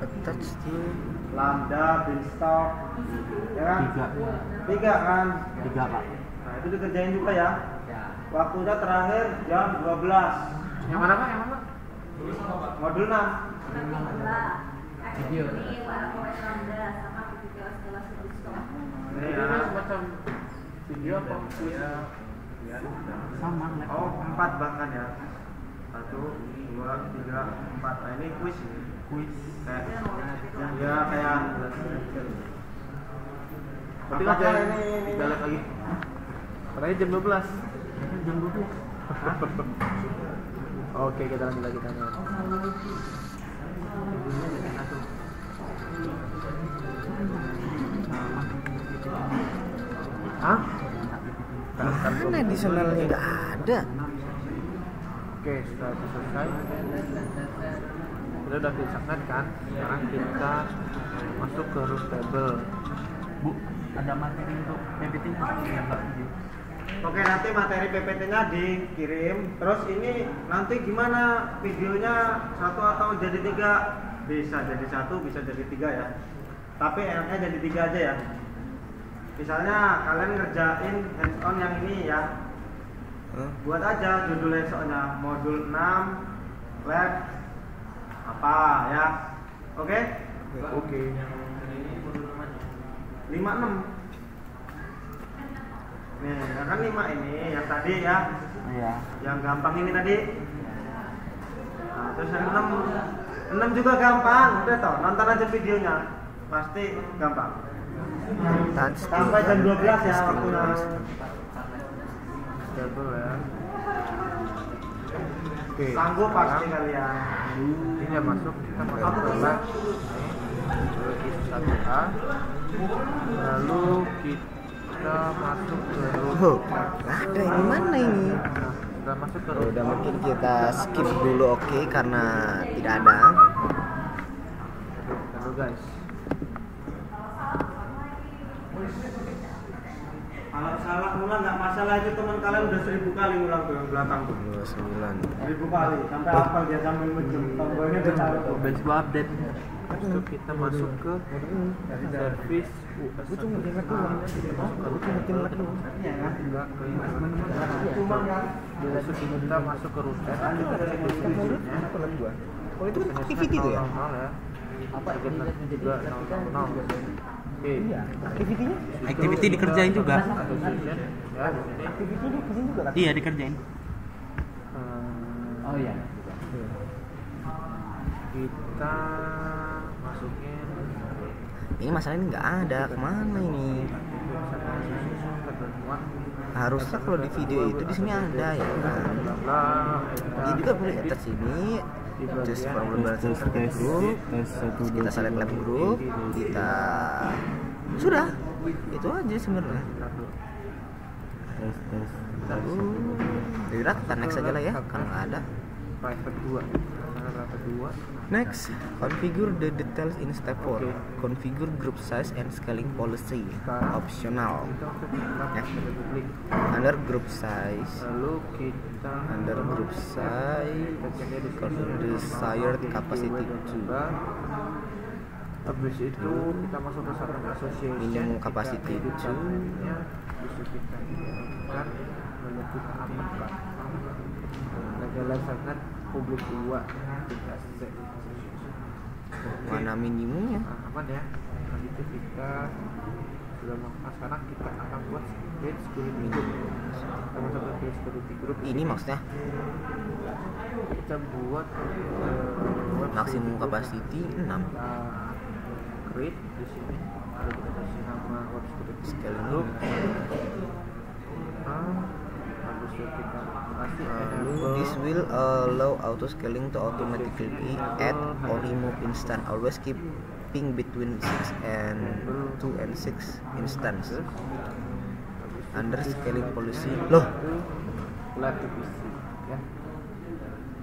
Attach to Lambda, beanstalk, ya kan? 3 kan? 3 Pak. Nah itu dikerjain juga ya. Waktunya terakhir jam 12. Yang mana Pak? Yang mana? Modul 6. Video. Ini Ini ya. semacam video apa? Sama. Oh 4 bahkan ya. 1, 2, 3, 4. Nah ini kuis. Kayak ya kayak. Berarti Apakah kan ini kita lihat lagi. Katanya jam 12. Jam 12. Oke, kita lanjut lagi tanya. Hah? mana additionalnya nggak ada? Oke, setelah itu selesai, kita udah submit kan. Sekarang kita masuk ke root table. Bu, ada materi untuk PPT ya Mbak? Oke, nanti materi PPT-nya dikirim. Terus ini nanti gimana videonya 1 atau jadi 3? Bisa jadi 1, bisa jadi 3 ya. Tapi enaknya jadi 3 aja ya. Misalnya kalian ngerjain hands on yang ini ya. Buat aja judul hands on-nya modul 6 lab apa ya. Oke? Oke. 56. Nih, ya kan 5 ini yang tadi ya. Iya. Yang gampang ini tadi. Nah, terus yang 6 juga gampang. Udah toh, nonton aja videonya. Pasti gampang. Sampai jam 12 ya waktunya. Table ya. Oke, Sanggup pasti kalian. ini yang masuk, kita masuk ke batch ISO1A, lalu kita masuk ke root. Oh, ada ini mana ini? Nah, kita masuk ke root. Udah mungkin kita skip dulu, oke, karena tidak ada. Lalu guys, Kalau salah ngulang nggak masalah, itu teman kalian udah 1000 kali ngulang tuh yang belakang tuh. 29. 1000 kali sampai hafal dia sambil menjem tombolnya udah tahu tuh. base gua update. Habis itu kita masuk ke service US. Gue cuma ingat doang. Gue cuma ingat doang. Enggak ke cuma kan. Habis itu kita masuk ke router. Kita cek deskripsinya. Oh itu kan activity tuh ya? Ya. Apa juga 000. Oke. Activity-nya? Activity dikerjain juga. Association ya di sini. Activity dikerjain juga kan? Iya dikerjain. Oh iya. Kita masukin Ini masalahnya nggak ada, kemana ini? Harusnya kalau di video itu di sini ada ya kan? Dia juga boleh atas sini. Just from the group, kita select lab group, kita sudah itu aja sebenarnya. Lalu tidak kita next aja lah ya, karena nggak ada. private 2. Private 2. Next, configure the details in step 4. Configure group size and scaling policy. Optional. Kita klik. Under group size, Lalu kita under group size, desired capacity to habis itu kita masuk ke satu association, minimum capacity to nya bisa kita kan lalu kita amankan negara sangat publik 2 kita set mana minimumnya. aman ya. Nanti itu kita sudah melakukan, sekarang kita akan buat create security group. Kita masuk ke create security group Ini maksudnya kita buat web maksimum security group. capacity 6. Kita create di sini, lalu kita kasih nama web security Scaling group. group. Habis itu kita kasih Lalu enable this will allow auto scaling to automatically add or remove instance. Always keeping between 6 and 2 and 6 instance. Under scaling policy. Loh, lab PC ya.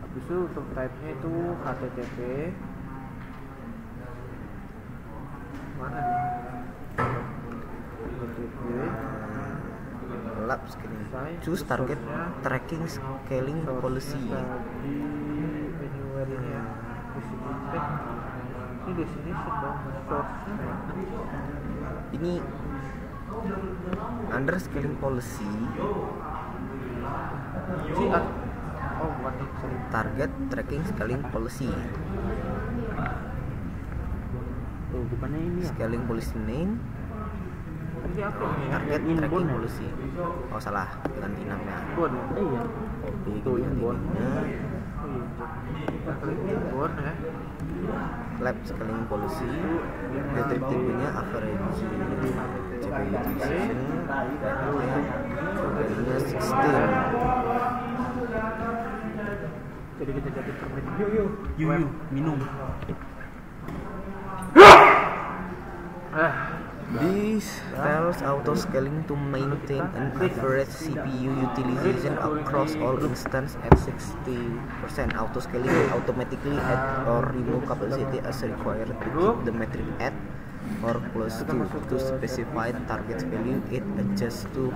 Habis itu untuk type-nya itu HTTP. Mana nih? HTTP. lab scaling. Choose target tracking scaling policy. Di anywhere ini ya. Di sini cek. Ini di sini sedang source-nya. Ini under scaling policy. Oh, bukan ini, sorry. Target tracking scaling policy. Tuh, bukannya ini ya? Scaling policy name. Tadi apa ini? Target Inbound tracking ya? policy. Oh salah, ganti namanya. Inbound. Iya. Copy Tuh, ganti inbound. namanya. Oh iya. Kita klik inbound ya. Lab scaling policy. Metric tipenya average CPU utilization. Value-nya 16. Jadi kita jadi permit. Yuyu, minum. This tells auto scaling to maintain an average CPU utilization across all instances at 60%. Auto scaling will automatically add or remove capacity as required to keep the metric at or close to specified target value. It adjusts to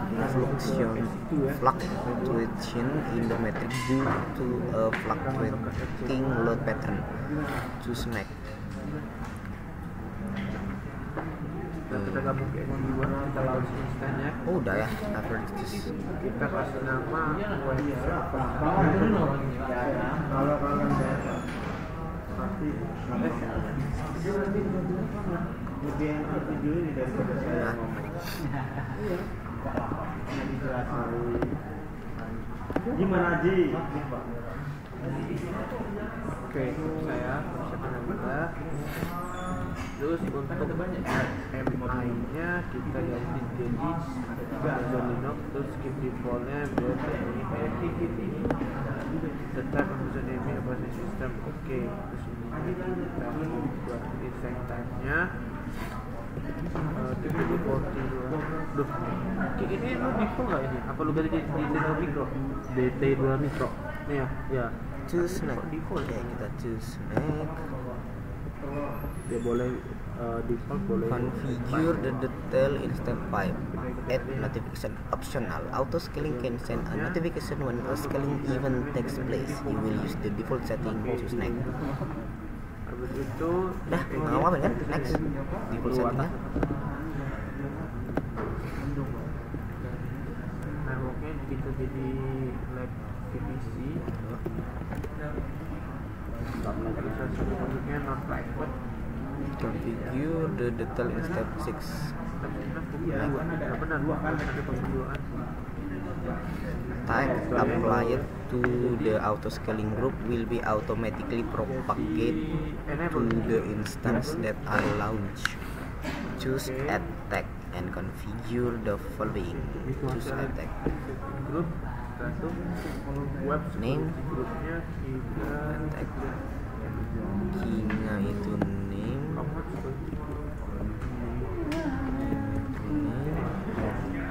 fluctuation in the metric due to a fluctuating load pattern. Choose next. Kita gabung ke S2, kita launch instan ya. Oh udah ya, average. Kita kasih nama web server. Kalau kalian pasti lebih enak video ini daripada saya ngomong. Iya. Gimana Ji? Oke, saya persiapan juga. Terus untuk MI-nya kita ganti jadi Amazon Linux, terus skip defaultnya biar ini the type Amazon MI operating system. Oke, terus ini kita buat instance type-nya DT40. Duh, ini lu default nggak ini? Apa lu ganti di DT2 micro? DT2 micro. Nih ya. Choose next. Default. Oke, kita choose next. Ya boleh default boleh. Configure the detail in step 5. Add notification optional. Auto scaling can send a notification when a scaling event takes place. You will use the default setting. Choose next. Habis itu Dah, nggak apa-apa kan? Next. Default settingnya. networknya kita jadi lab VPC. Bisa bentuknya non private. Configure the detail in step 6. Benar, ada pembunuhan. Tag applied to the auto scaling group will be automatically propagated to the instance that are launched. Choose add tag and configure the following. Choose add tag. Grup satu web Name. grupnya kita Tag. Key-nya itu name.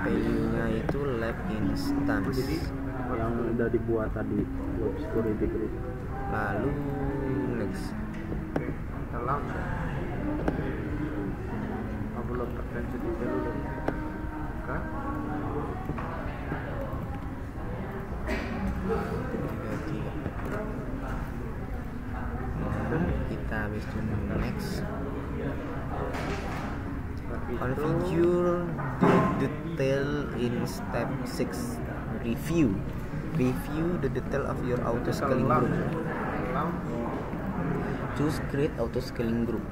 Value-nya itu lab instance. yang udah dibuat tadi web security group. Lalu next. Kita launch. Belum tertentu detail udah buka. Kita habis itu next. Configure the detail in step 6. Review the detail of your auto scaling group. Choose create auto scaling group.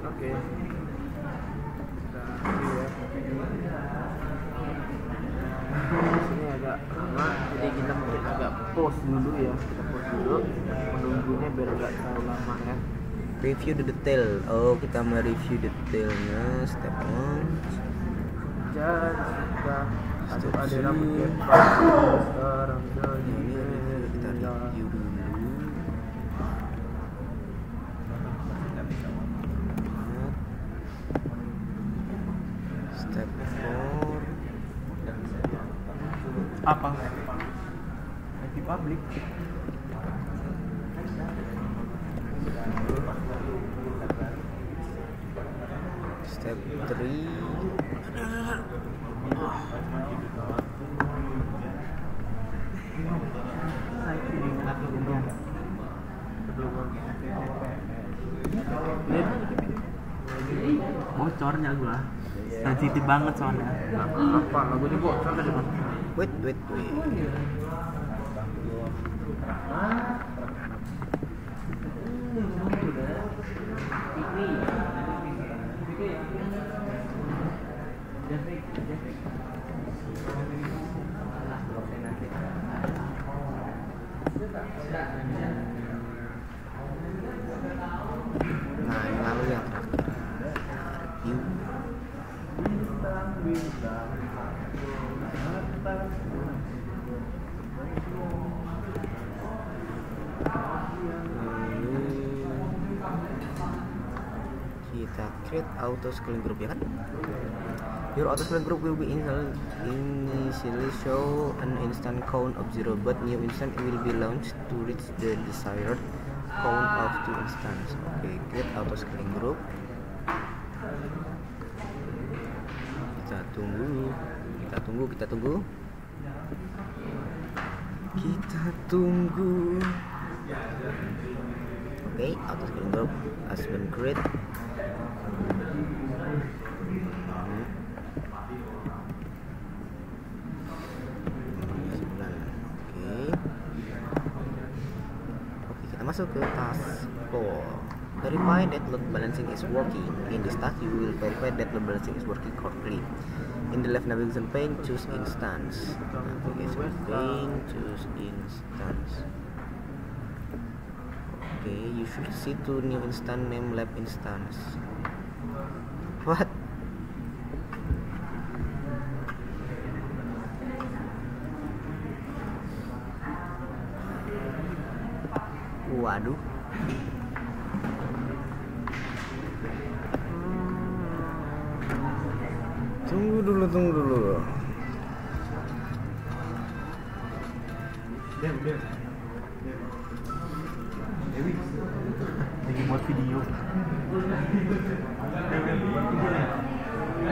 Oke. Sini agak lama, jadi kita mungkin agak pause dulu ya. Kita pause dulu, menunggunya biar nggak terlalu lama ya. Review the detail. Oh, kita mereview detailnya step 1. Dan sudah ada rambut ya. Sekarang jadi Kita review dulu. Step 4. Apa? IP public. Step 3. Bocornya gua. Sensitif banget soalnya. apa lagunya bocor tadi mas? Wait. Nah, ini lalu yang terakhir. Review. Kita create auto scaling group ya kan? Your auto scaling group will be initially show an instant count of 0, but new instant will be launched to reach the desired count of 2 instance. Oke, create auto scaling group. Kita tunggu. Oke, auto scaling group has been created. Oke, kita masuk ke task 4. Verify that load balancing is working. In this task, you will verify that load balancing is working correctly. In the left navigation pane, choose instance. Navigation pane, choose instance. Oke, Okay, you should see two new instant name lab instance. What? Waduh. Tunggu dulu. Dewi lagi buat video.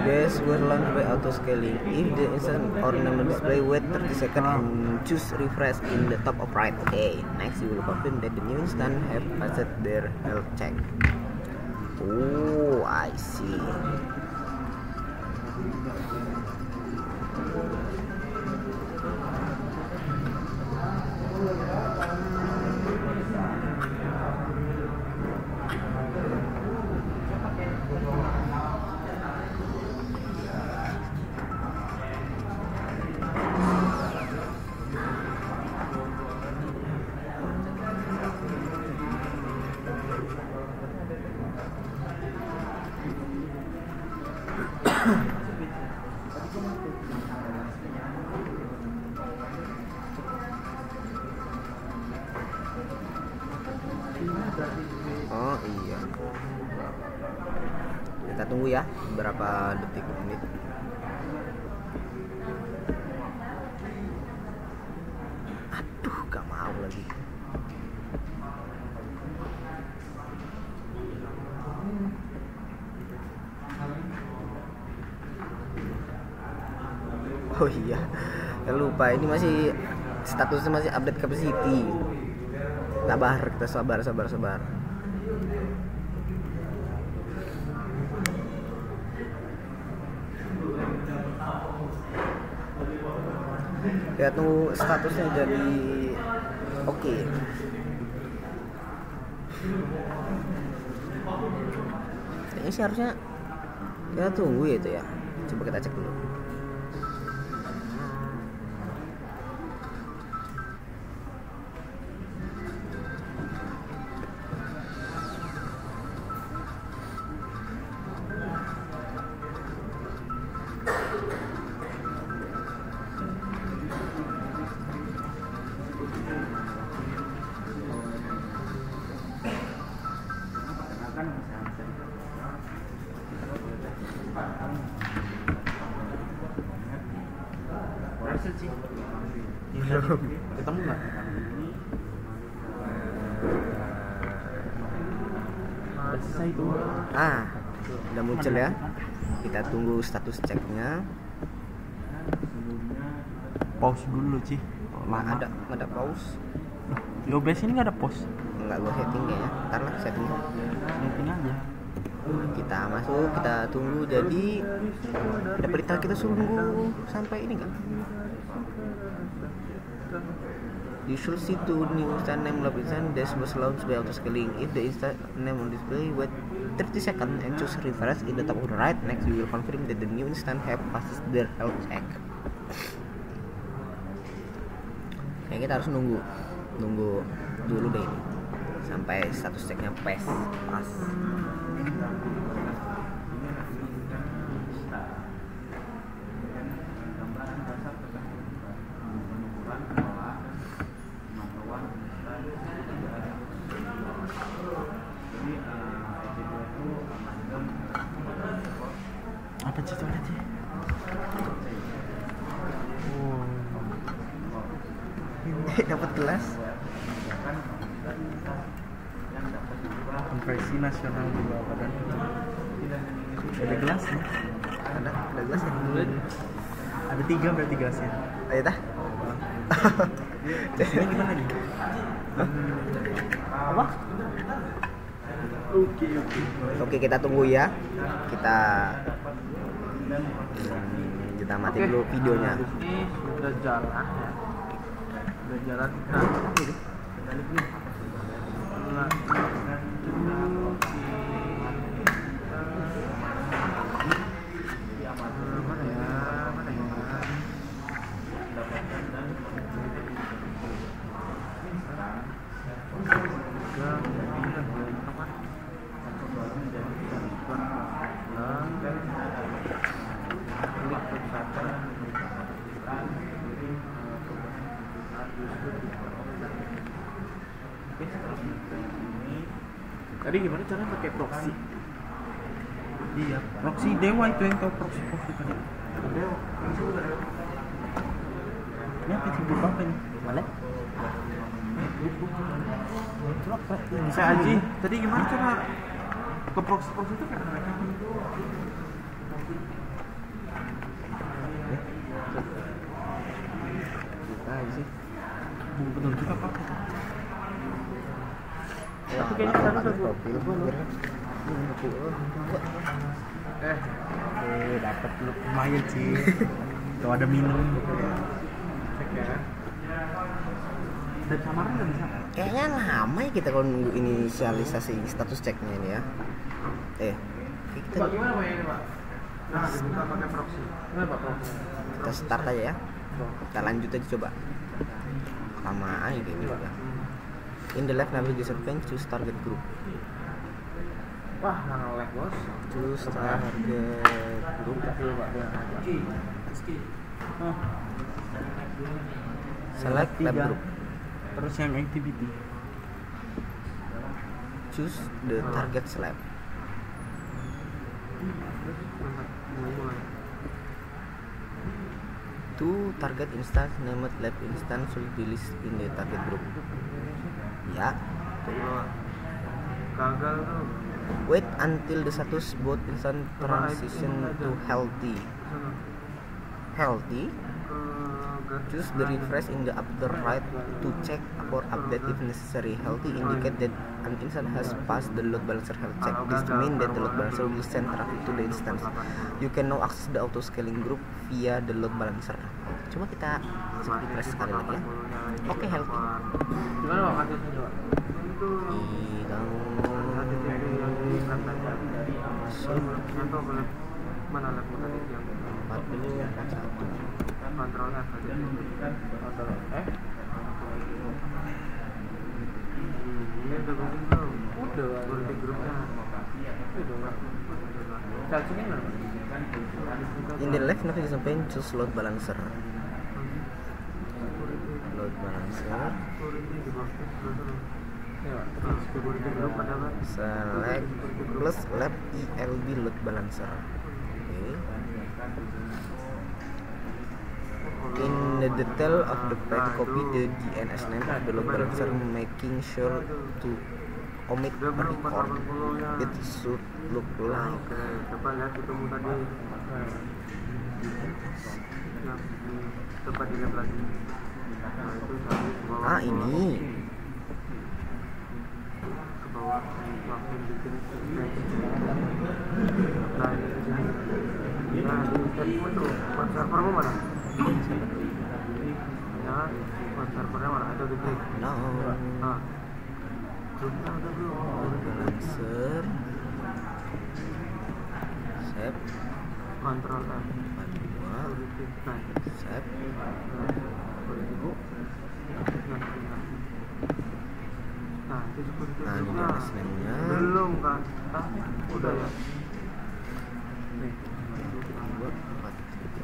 This will launch by auto scaling. If the instant or name display, wait 30 seconds and choose refresh in the top of right. Okay, next you will confirm that the new instant have passed their health check. Oh, I see. Oh iya, kita tunggu ya berapa detik menit. Aduh, gak mau lagi. Oh iya, lupa ini masih statusnya masih update capacity. Kita sabar. Ya tunggu statusnya jadi oke. Kayaknya sih harusnya kita tunggu ya itu ya. Coba kita cek dulu. Ketemu nggak? Selesai itu. Udah muncul ya. Kita tunggu status ceknya. Pause dulu Ci. Ada pause. Di OBS ini nggak ada pause. Enggak, gua settingnya ya. Ntar lah settingnya. Setting aja. Kita masuk, kita tunggu. Jadi ada berita kita suruh nunggu sampai ini kan? You should see two new instant name lab instant dash was launched by auto scaling. If the instant name on display, wait 30 seconds and choose refresh in the top of the right. Next you will confirm that the new instant have passed their health check. Kayak kita harus nunggu dulu deh ini sampai status ceknya pas. Apa sih coba sih? Dapat gelas. Konversi nasional dua badan. Ada gelas ya? Ada gelas ya? Ada 3 berarti gelasnya. Ayo dah. Ini gimana nih? Apa? Oke, kita tunggu ya. Kita mati dulu videonya. Ini sudah jalan ya. Udah jalan. Nah, ini balik nih. Mana ya? Oke, setelah melakukan ini, tadi gimana cara pakai proxy? Iya, proxy dewa itu yang tahu proxy tadi. Dewa, Ini apa sih buka apa ini? Mana? bisa aja. Tadi gimana cara ke proxy itu kan mereka? Buka aja sih. Betul juga pak. Tapi kayaknya sana udah profil dapat lumayan sih. Tuh ada minum. Cek ya. Dan samaran nggak bisa? Kayaknya lama ya kita kalau nunggu inisialisasi status ceknya ini ya. Kita Pak, gimana pak ini pak? Nah, dibuka pakai proxy. Gimana pak proxy? kita start aja ya. Kita lanjut aja coba. Samaan kayak gitu ya. In the left navigation pane, choose target group. Wah, nggak nge-lag bos. Choose target group. Dulu pak dengan apa? Select lab Tiga. group. Terus yang activity. Choose the target slab. Two target instance named lab instance will be listed in the target group. Ya. Gagal tuh. Wait until the status both instance transition to healthy. Healthy. Choose the refresh in the upper right to check or update if necessary. Healthy indicate that an instance has passed the load balancer health check. This means that the load balancer will send traffic to the instance. You can now access the auto scaling group via the load balancer. Coba kita refresh sekali lagi ya. Oke, healthy. Gimana pak kasusnya coba? Contoh boleh mana lab tadi yang 40 kontrol F tadi. Kontrol F. Ini udah bikin belum? Udah. Berarti grupnya. Udah. Cacingnya mana? In the left navigation pane, choose load balancer. Load balancer. Security group ada apa? Select plus lab ELB load balancer. Okay. In the detail of the page, copy the DNS name of the load balancer, making sure to omit a record. It should look like. Oke, coba lihat ketemu tadi. Coba dilihat lagi. Nah, itu tadi ke bawah. Ini. Ke bawah waktu bikin page. Nah, ini di sini. Nah, di itu servermu mana? Ya, servernya mana? Ada di klik. No. Nah, grupnya ada belum? Load balancer. Save. Kontrol F. 42. Nah, Save. nah itu seperti Nah, ini grupnya. DNS name-nya. Belum kan? Ah, udah ya. Nih. 2, 4, 3.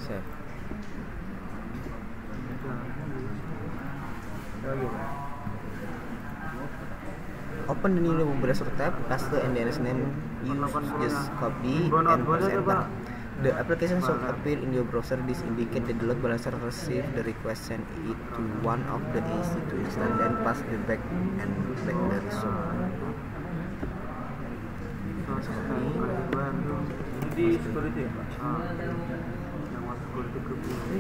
Save. Open the new browser tab, paste the DNS name you just copy and press enter. The application should appear in your browser. This indicates that the load balancer received the request, send it to one of the EC2 instance, then pass the back and back the result. Ini di security ya Pak? Yang masuk security group ini.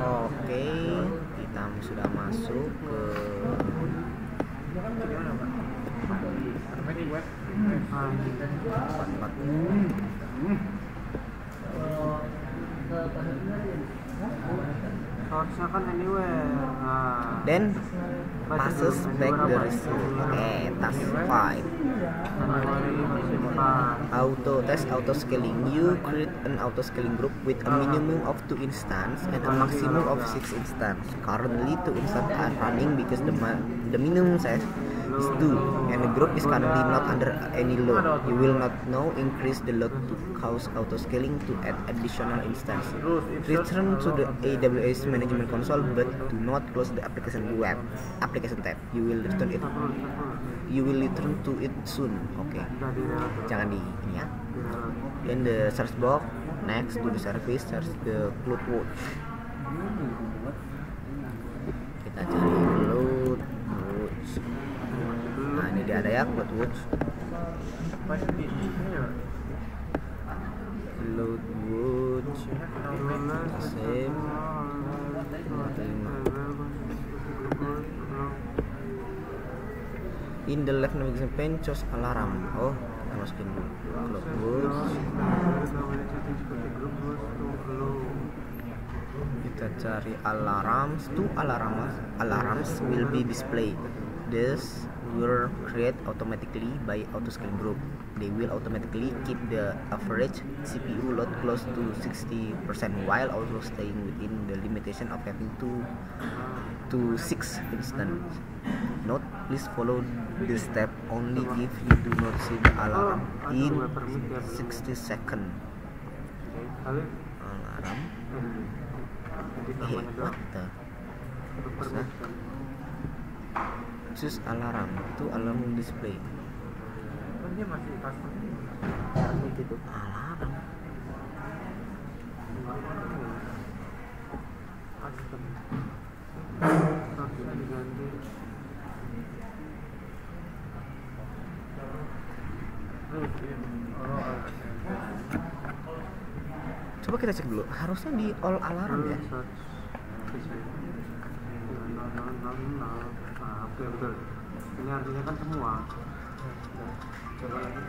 Oke, kita sudah masuk ke Gimana Pak? Di web. Ah, ini. 44. Harusnya kan anywhere. Nah, Then passes back the result. Task 5. Auto test auto scaling. You create an auto scaling group with a minimum of 2 instances and a maximum of 6 instances. Currently 2 instances are running because the minimum size is due, and the group is currently not under any load. You will not now increase the load to cause autoscaling to add additional instance. Return to the AWS Management Console, but do not close the application tab. You will return to it soon. Oke. Jangan di ini ya. In the search box, next to the service, search the CloudWatch. Kita cari CloudWatch. Nah, ini dia ada ya CloudWatch. CloudWatch. Save. In the left navigation pane, choose alarm. Oh, kita masukin dulu CloudWatch. Kita cari alarms. Two alarms will be displayed. This will create automatically by autoscaling group. They will automatically keep the average CPU load close to 60% while also staying within the limitation of having 2 to 6 instance. Note: please follow this step only if you do not see the alarm in 60 seconds. Alarm. What the? Choose alarm. Itu alarm display. Dia masih custom. Gitu. Alarm. Custom. Bisa diganti. Coba kita cek dulu. Harusnya di all alarm ya. Oke, betul. Ini artinya kan semua. Coba lagi.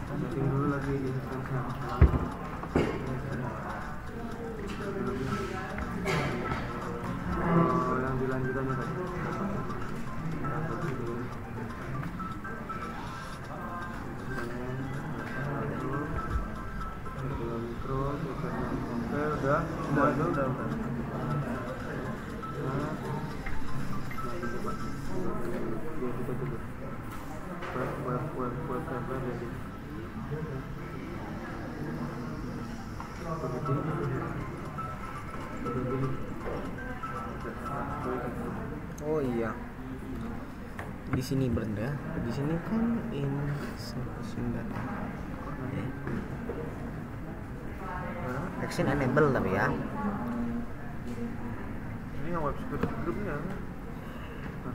Setting dulu lagi instance-nya. Oh, yang dilanjutannya tadi. Udah. Oh iya. Di sini berenda. Di sini kan insufficient data. Action enable tapi ya. Ini yang website grupnya.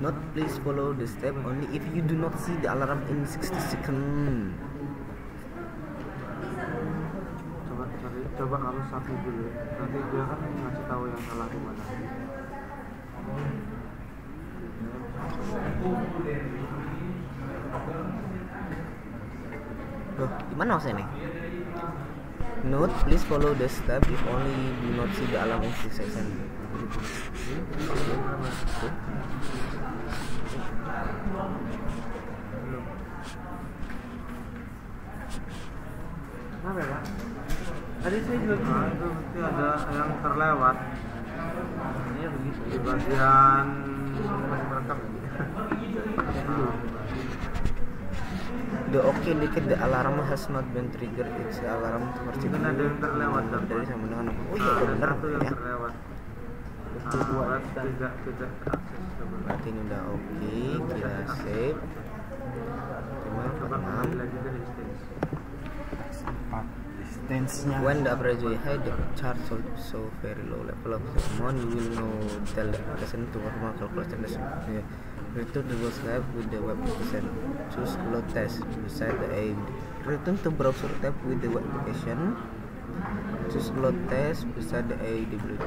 Note: please follow the step only if you do not see the alarm in 60 seconds. Coba kamu submit dulu. Nanti dia kan ngasih tahu yang salah di mana. Loh, gimana maksudnya nih? Note: please follow the step if only you do not see the alarm in 60 seconds. Kenapa ya, Pak? Tadi saya juga itu mesti ada yang terlewat. Ini ya begitu. Di bagian masih merekam. The OK indicate the alarm has not been triggered. It's the alarm seperti Mungkin ada yang terlewat dari sama dengan oh iya benar satu yang ya. terlewat. Tidak terakses. Berarti ini udah oke, kita save. Coba kembali lagi ke instance. Distance-nya. When the average is high, the chart so very low level of the amount, you will know tell the application to perform calculation. Return to the tab with the web application. Choose load test beside the aid. Return to browser tab with the web application. Choose load test beside the AWS.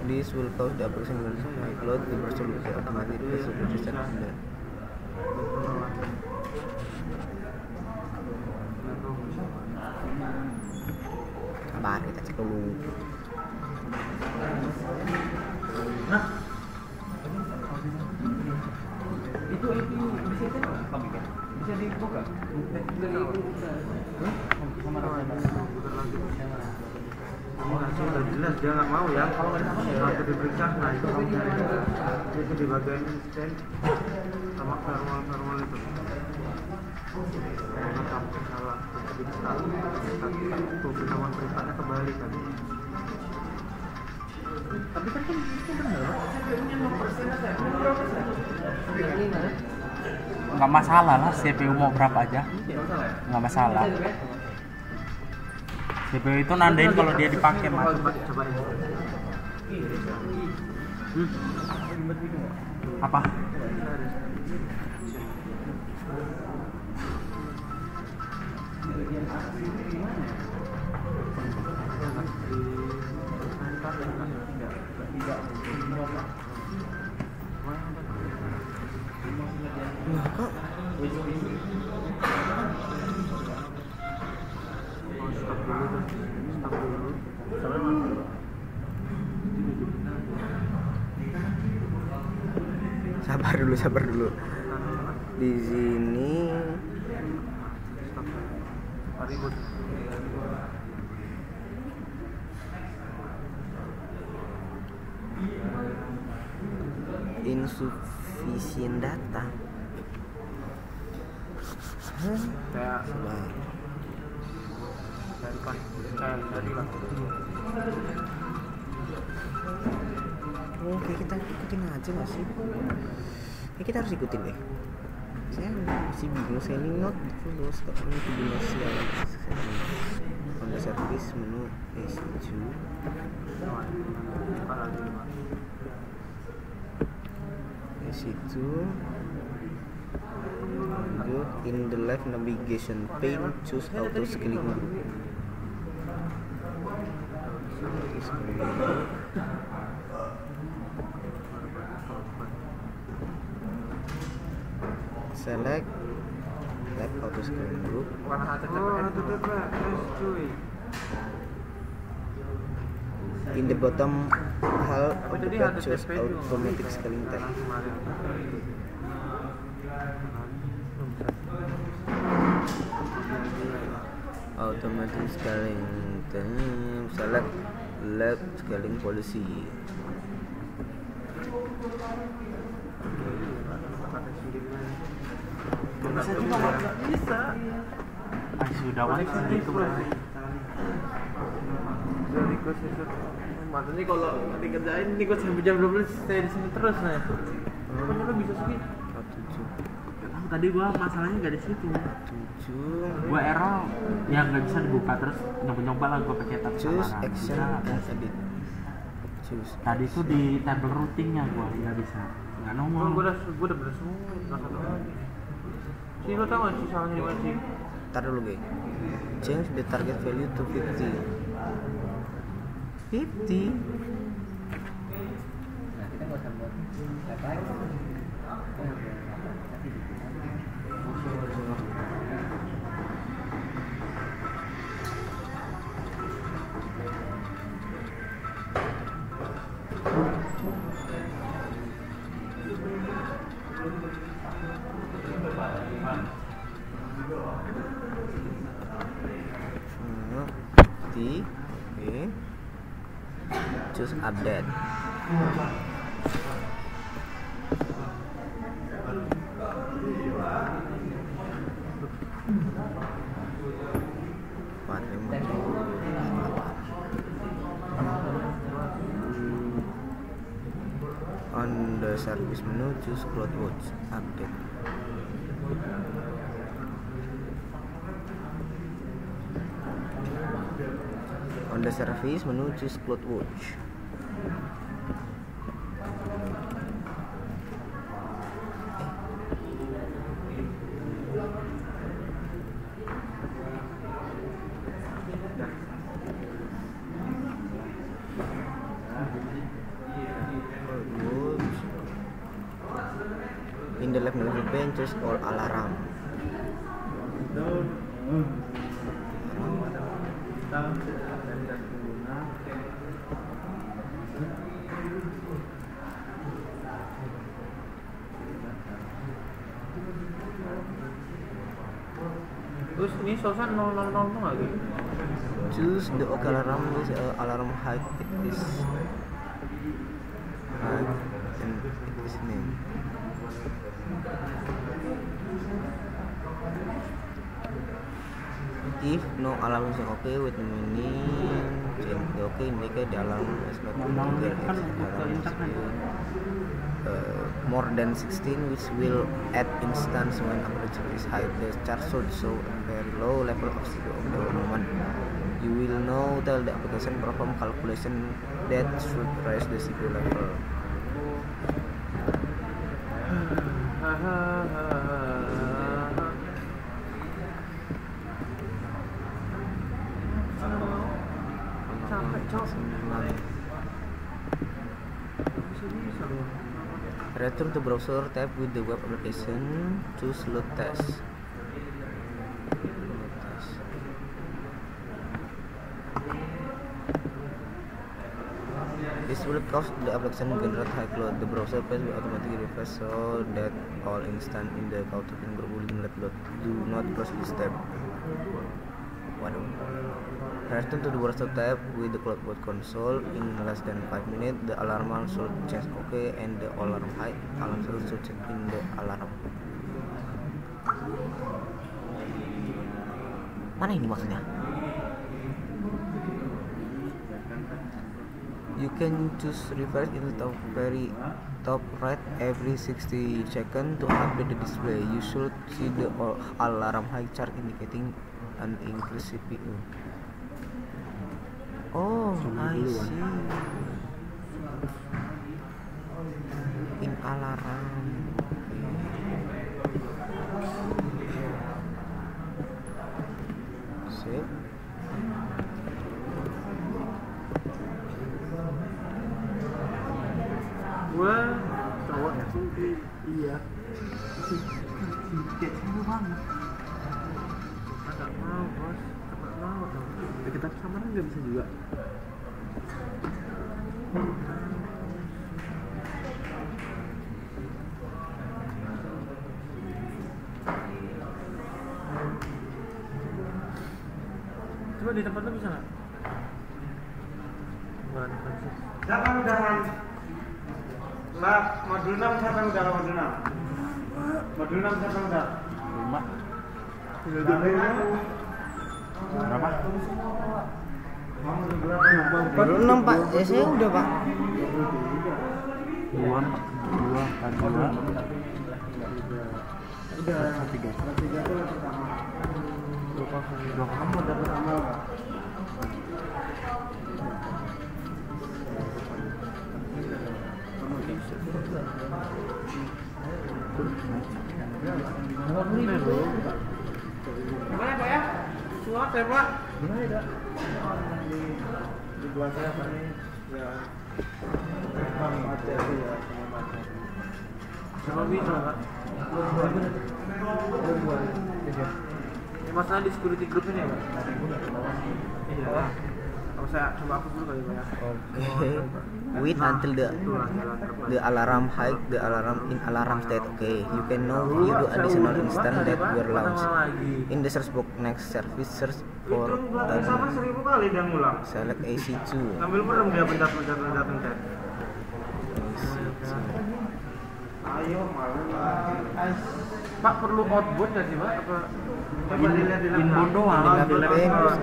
This will cause the application to load the browser with the automatic resolution. Sabar, kita cek dulu. Nah, itu bisa bisa dibuka. Sama Ini hasil udah jelas, dia nggak mau ya. Kalau nggak sama ya waktu diperiksa, nah itu kamu cari itu di bagian stand sama normal itu. Karena kamu salah, itu pemberitahuan perintahnya kembali kan. Tapi kan itu benar. Nggak masalah lah CPU mau berapa aja, nggak masalah. CPU itu nandain kalau dia dipakai mas. Cobain. Apa? Nah kok sabar dulu. Di sini Ribut. insufficient data. Kayak cari lah. Oke, kita ikutin aja nggak sih? Kita harus ikutin deh. Saya masih bingung, selling note dulu sekarang itu dimensional on the service menu S2 S2 lanjut in the left navigation pane choose auto scaling group. Select left auto scaling group. cuy. In the bottom half of the page choose automatic scaling tab. Automatic scaling tab. Select left scaling policy. Bisa juga nggak bisa. Sudah wajib gitu berarti. Jadi gue sih maksudnya kalau dikerjain nih gue sampai jam 12 stay di sini terus nih. Pokoknya lo bisa sih. Tadi gua masalahnya nggak di situ. 7 Gua error yang nggak bisa dibuka, terus nyoba lah gua pakai tab choose samaran. action Bisa, and bisa. edit. Choose. Tadi tuh di table routingnya gua nggak bisa, nggak nongol. Gue udah beres semua. Nggak satu lagi. Sih lo tau gak sih salahnya di mana sih? Tar dulu guys. Change the target value to 50. 50. Nah, kita nggak usah buat apa lagi. Okay. Choose update. On the service menu, choose CloudWatch update. On the service menu, choose CloudWatch. In the left menu pane, choose all alarm. Terus ini selesai 000 lagi. choose the OK alarm with alarm height. It is height and it is name. If no alarm is okay with the meaning, change the OK indicate the alarm is not trigger. More than 16, which will add instance when temperature is high. The charge should show a very low level of CO of the moment. You will now tell the application perform calculation that should raise the CO level. Return to browser tab with the web application. Choose load test. This will cause the application generate high load. The browser page will automatically refresh so that all instance in the Cloud13 group will generate load. Do not close this tab. Return to the browser tab with the CloudBot console. In less than 5 minutes, the alarm should change OK and the alarm height. Alarm should check in the alarm. Mana ini maksudnya? You can choose refresh in the very top right every 60 seconds to update the display. You should see the alarm high chart indicating an increased CPU. Oh, I see. In alarm. Sip. Gua cowoknya sih iya. Kayak sama banget. Agak mau bos, agak mau dong. Kita samaran nggak bisa juga. Coba di tempat lo bisa nggak? Siapa yang udahan? Mbak, modul 6 siapa yang udah modul 6? Modul 6 siapa yang udah? 5. Berapa? Modul 6 Pak, ya saya udah Pak. 2 kan 2. Udah 3 itu yang pertama. 2 kamu udah pertama. Gimana Pak ya? Suat ya Pak? Gimana ya? Di bulan saya Pak nih ya. Hati-hati ya sama Pak. Sama bisa Pak. Ini masalah di security group ini ya Pak? Iya. Kalau saya coba hapus dulu kali Pak ya. Okay. Wait until the alarm high, the alarm in alarm state. Okay, you can now view the additional instance that were launched. In the search box next service, search for sama 1000 kali dia ngulang. select AC2. Sambil merem dia pencet. Ayo malah. Pak perlu outbound nggak sih Pak? Apa Coba dilihat di inbound doang?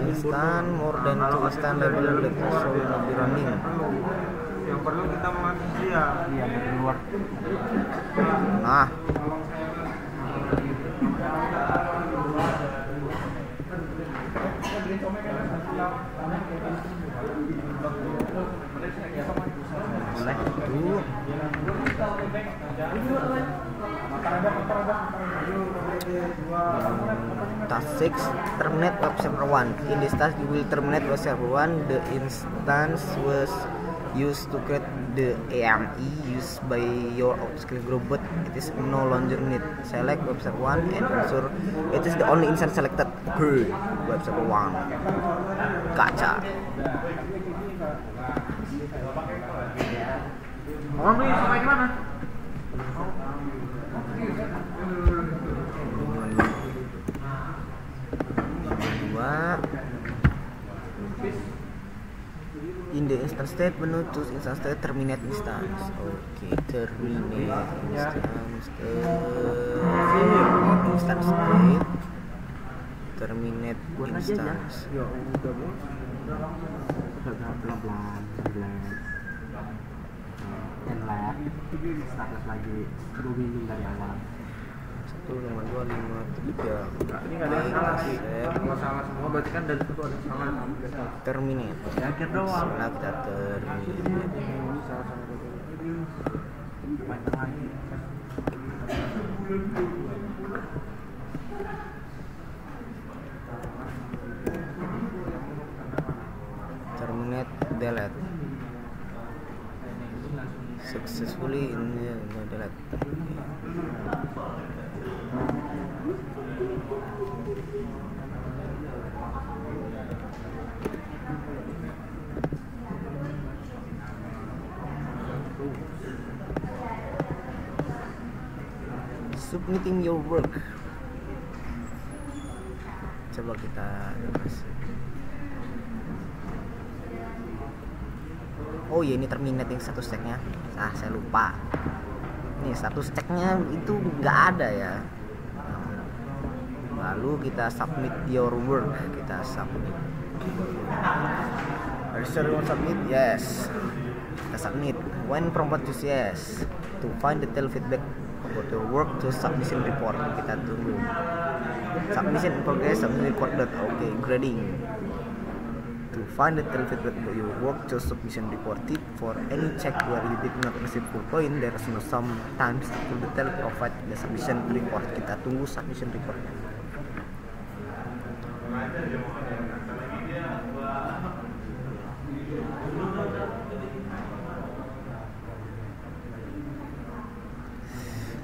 Instant more than 2 instant level the console will be running. Yang perlu kita mengakses dia. Iya dari luar. Nah, boleh. Task 6 terminate web server 1. In this task you will terminate web server 1. The instance was used to create the AME used by your autoscaling group, but it is no longer need. Select web server 1 and ensure it is the only instance selected. Okay. Web server 1. Kaca. Orang nih sampai mana? In the instance state menu, choose instance state, terminate instance. Oke, terminate instance state, terminate instance. Ya udah bos, udah pelan-pelan, relax, and lab, status lagi, grooming dari awal. 1, 2, 5, 3. Ini nggak ada yang salah sih. Kalau salah semua berarti kan dari situ ada salah. Terminate. Ya akhir doang. Setelah kita terminate. Ini salah sama main lagi. Terminate delete. Successfully in the delete. Submitting your work. Coba kita oh ya, ini terminate yang status tag-nya. Saya lupa. Ini status tag-nya itu nggak ada ya. Lalu kita submit your work. Kita submit. Are you sure you want submit? Yes. Kita submit. When prompt choose yes. To find detailed feedback about your work to submission report. Kita tunggu. Submission in progress. Submission report. Okay, grading. To find detailed feedback about your work, choose submission report. Tip for any check where you did not receive full point, there is no sometimes full detail provide the submission report. Kita tunggu submission reportnya.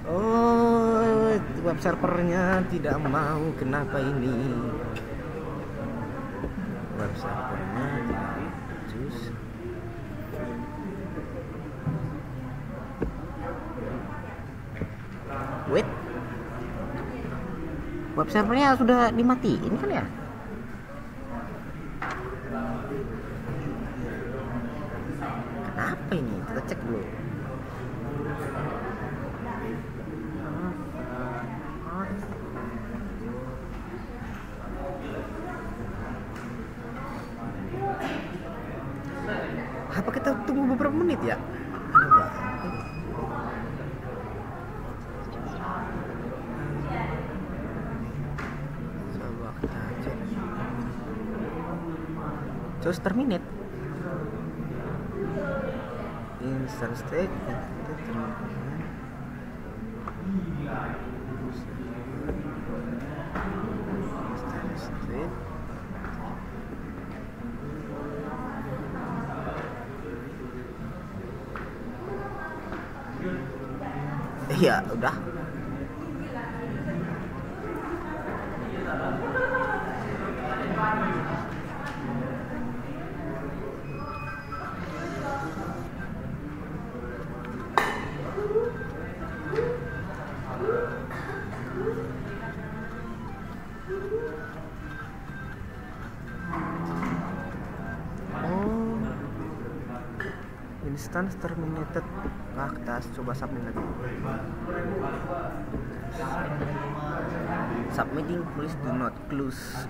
Oh, web servernya tidak mau. Kenapa ini? Web servernya tidak cus. Wait, web servernya sudah dimatiin kan ya? Kenapa ini? Kita cek dulu. Apa kita tunggu beberapa menit ya? Coba kita cek. Terus terminate. Instance state. Instance state. Iya, udah. Oh, instance terminated. Nah, kita coba submit lagi. Submitting, please do not close.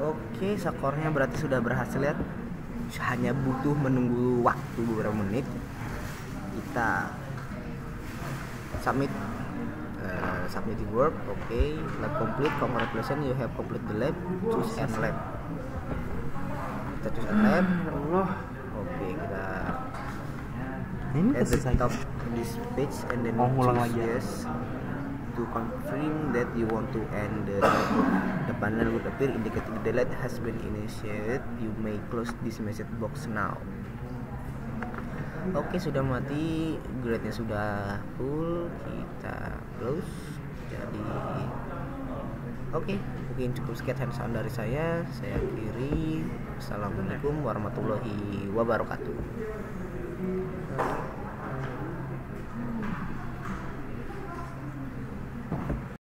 Oke, skornya berarti sudah berhasil ya. Hanya butuh menunggu waktu beberapa menit. Kita submit submitting work. Oke, lab complete. Congratulations, you have complete the lab. Choose and lab. Kita choose and lab. Oke, kita at the top this page and then choose yes. To confirm that you want to end the panel would appear indicating the delete has been initiated. You may close this message box now. Oke, sudah mati, grade-nya sudah full, kita close. Jadi oke, mungkin cukup sekian hand sound dari saya akhiri. Assalamualaikum warahmatullahi wabarakatuh.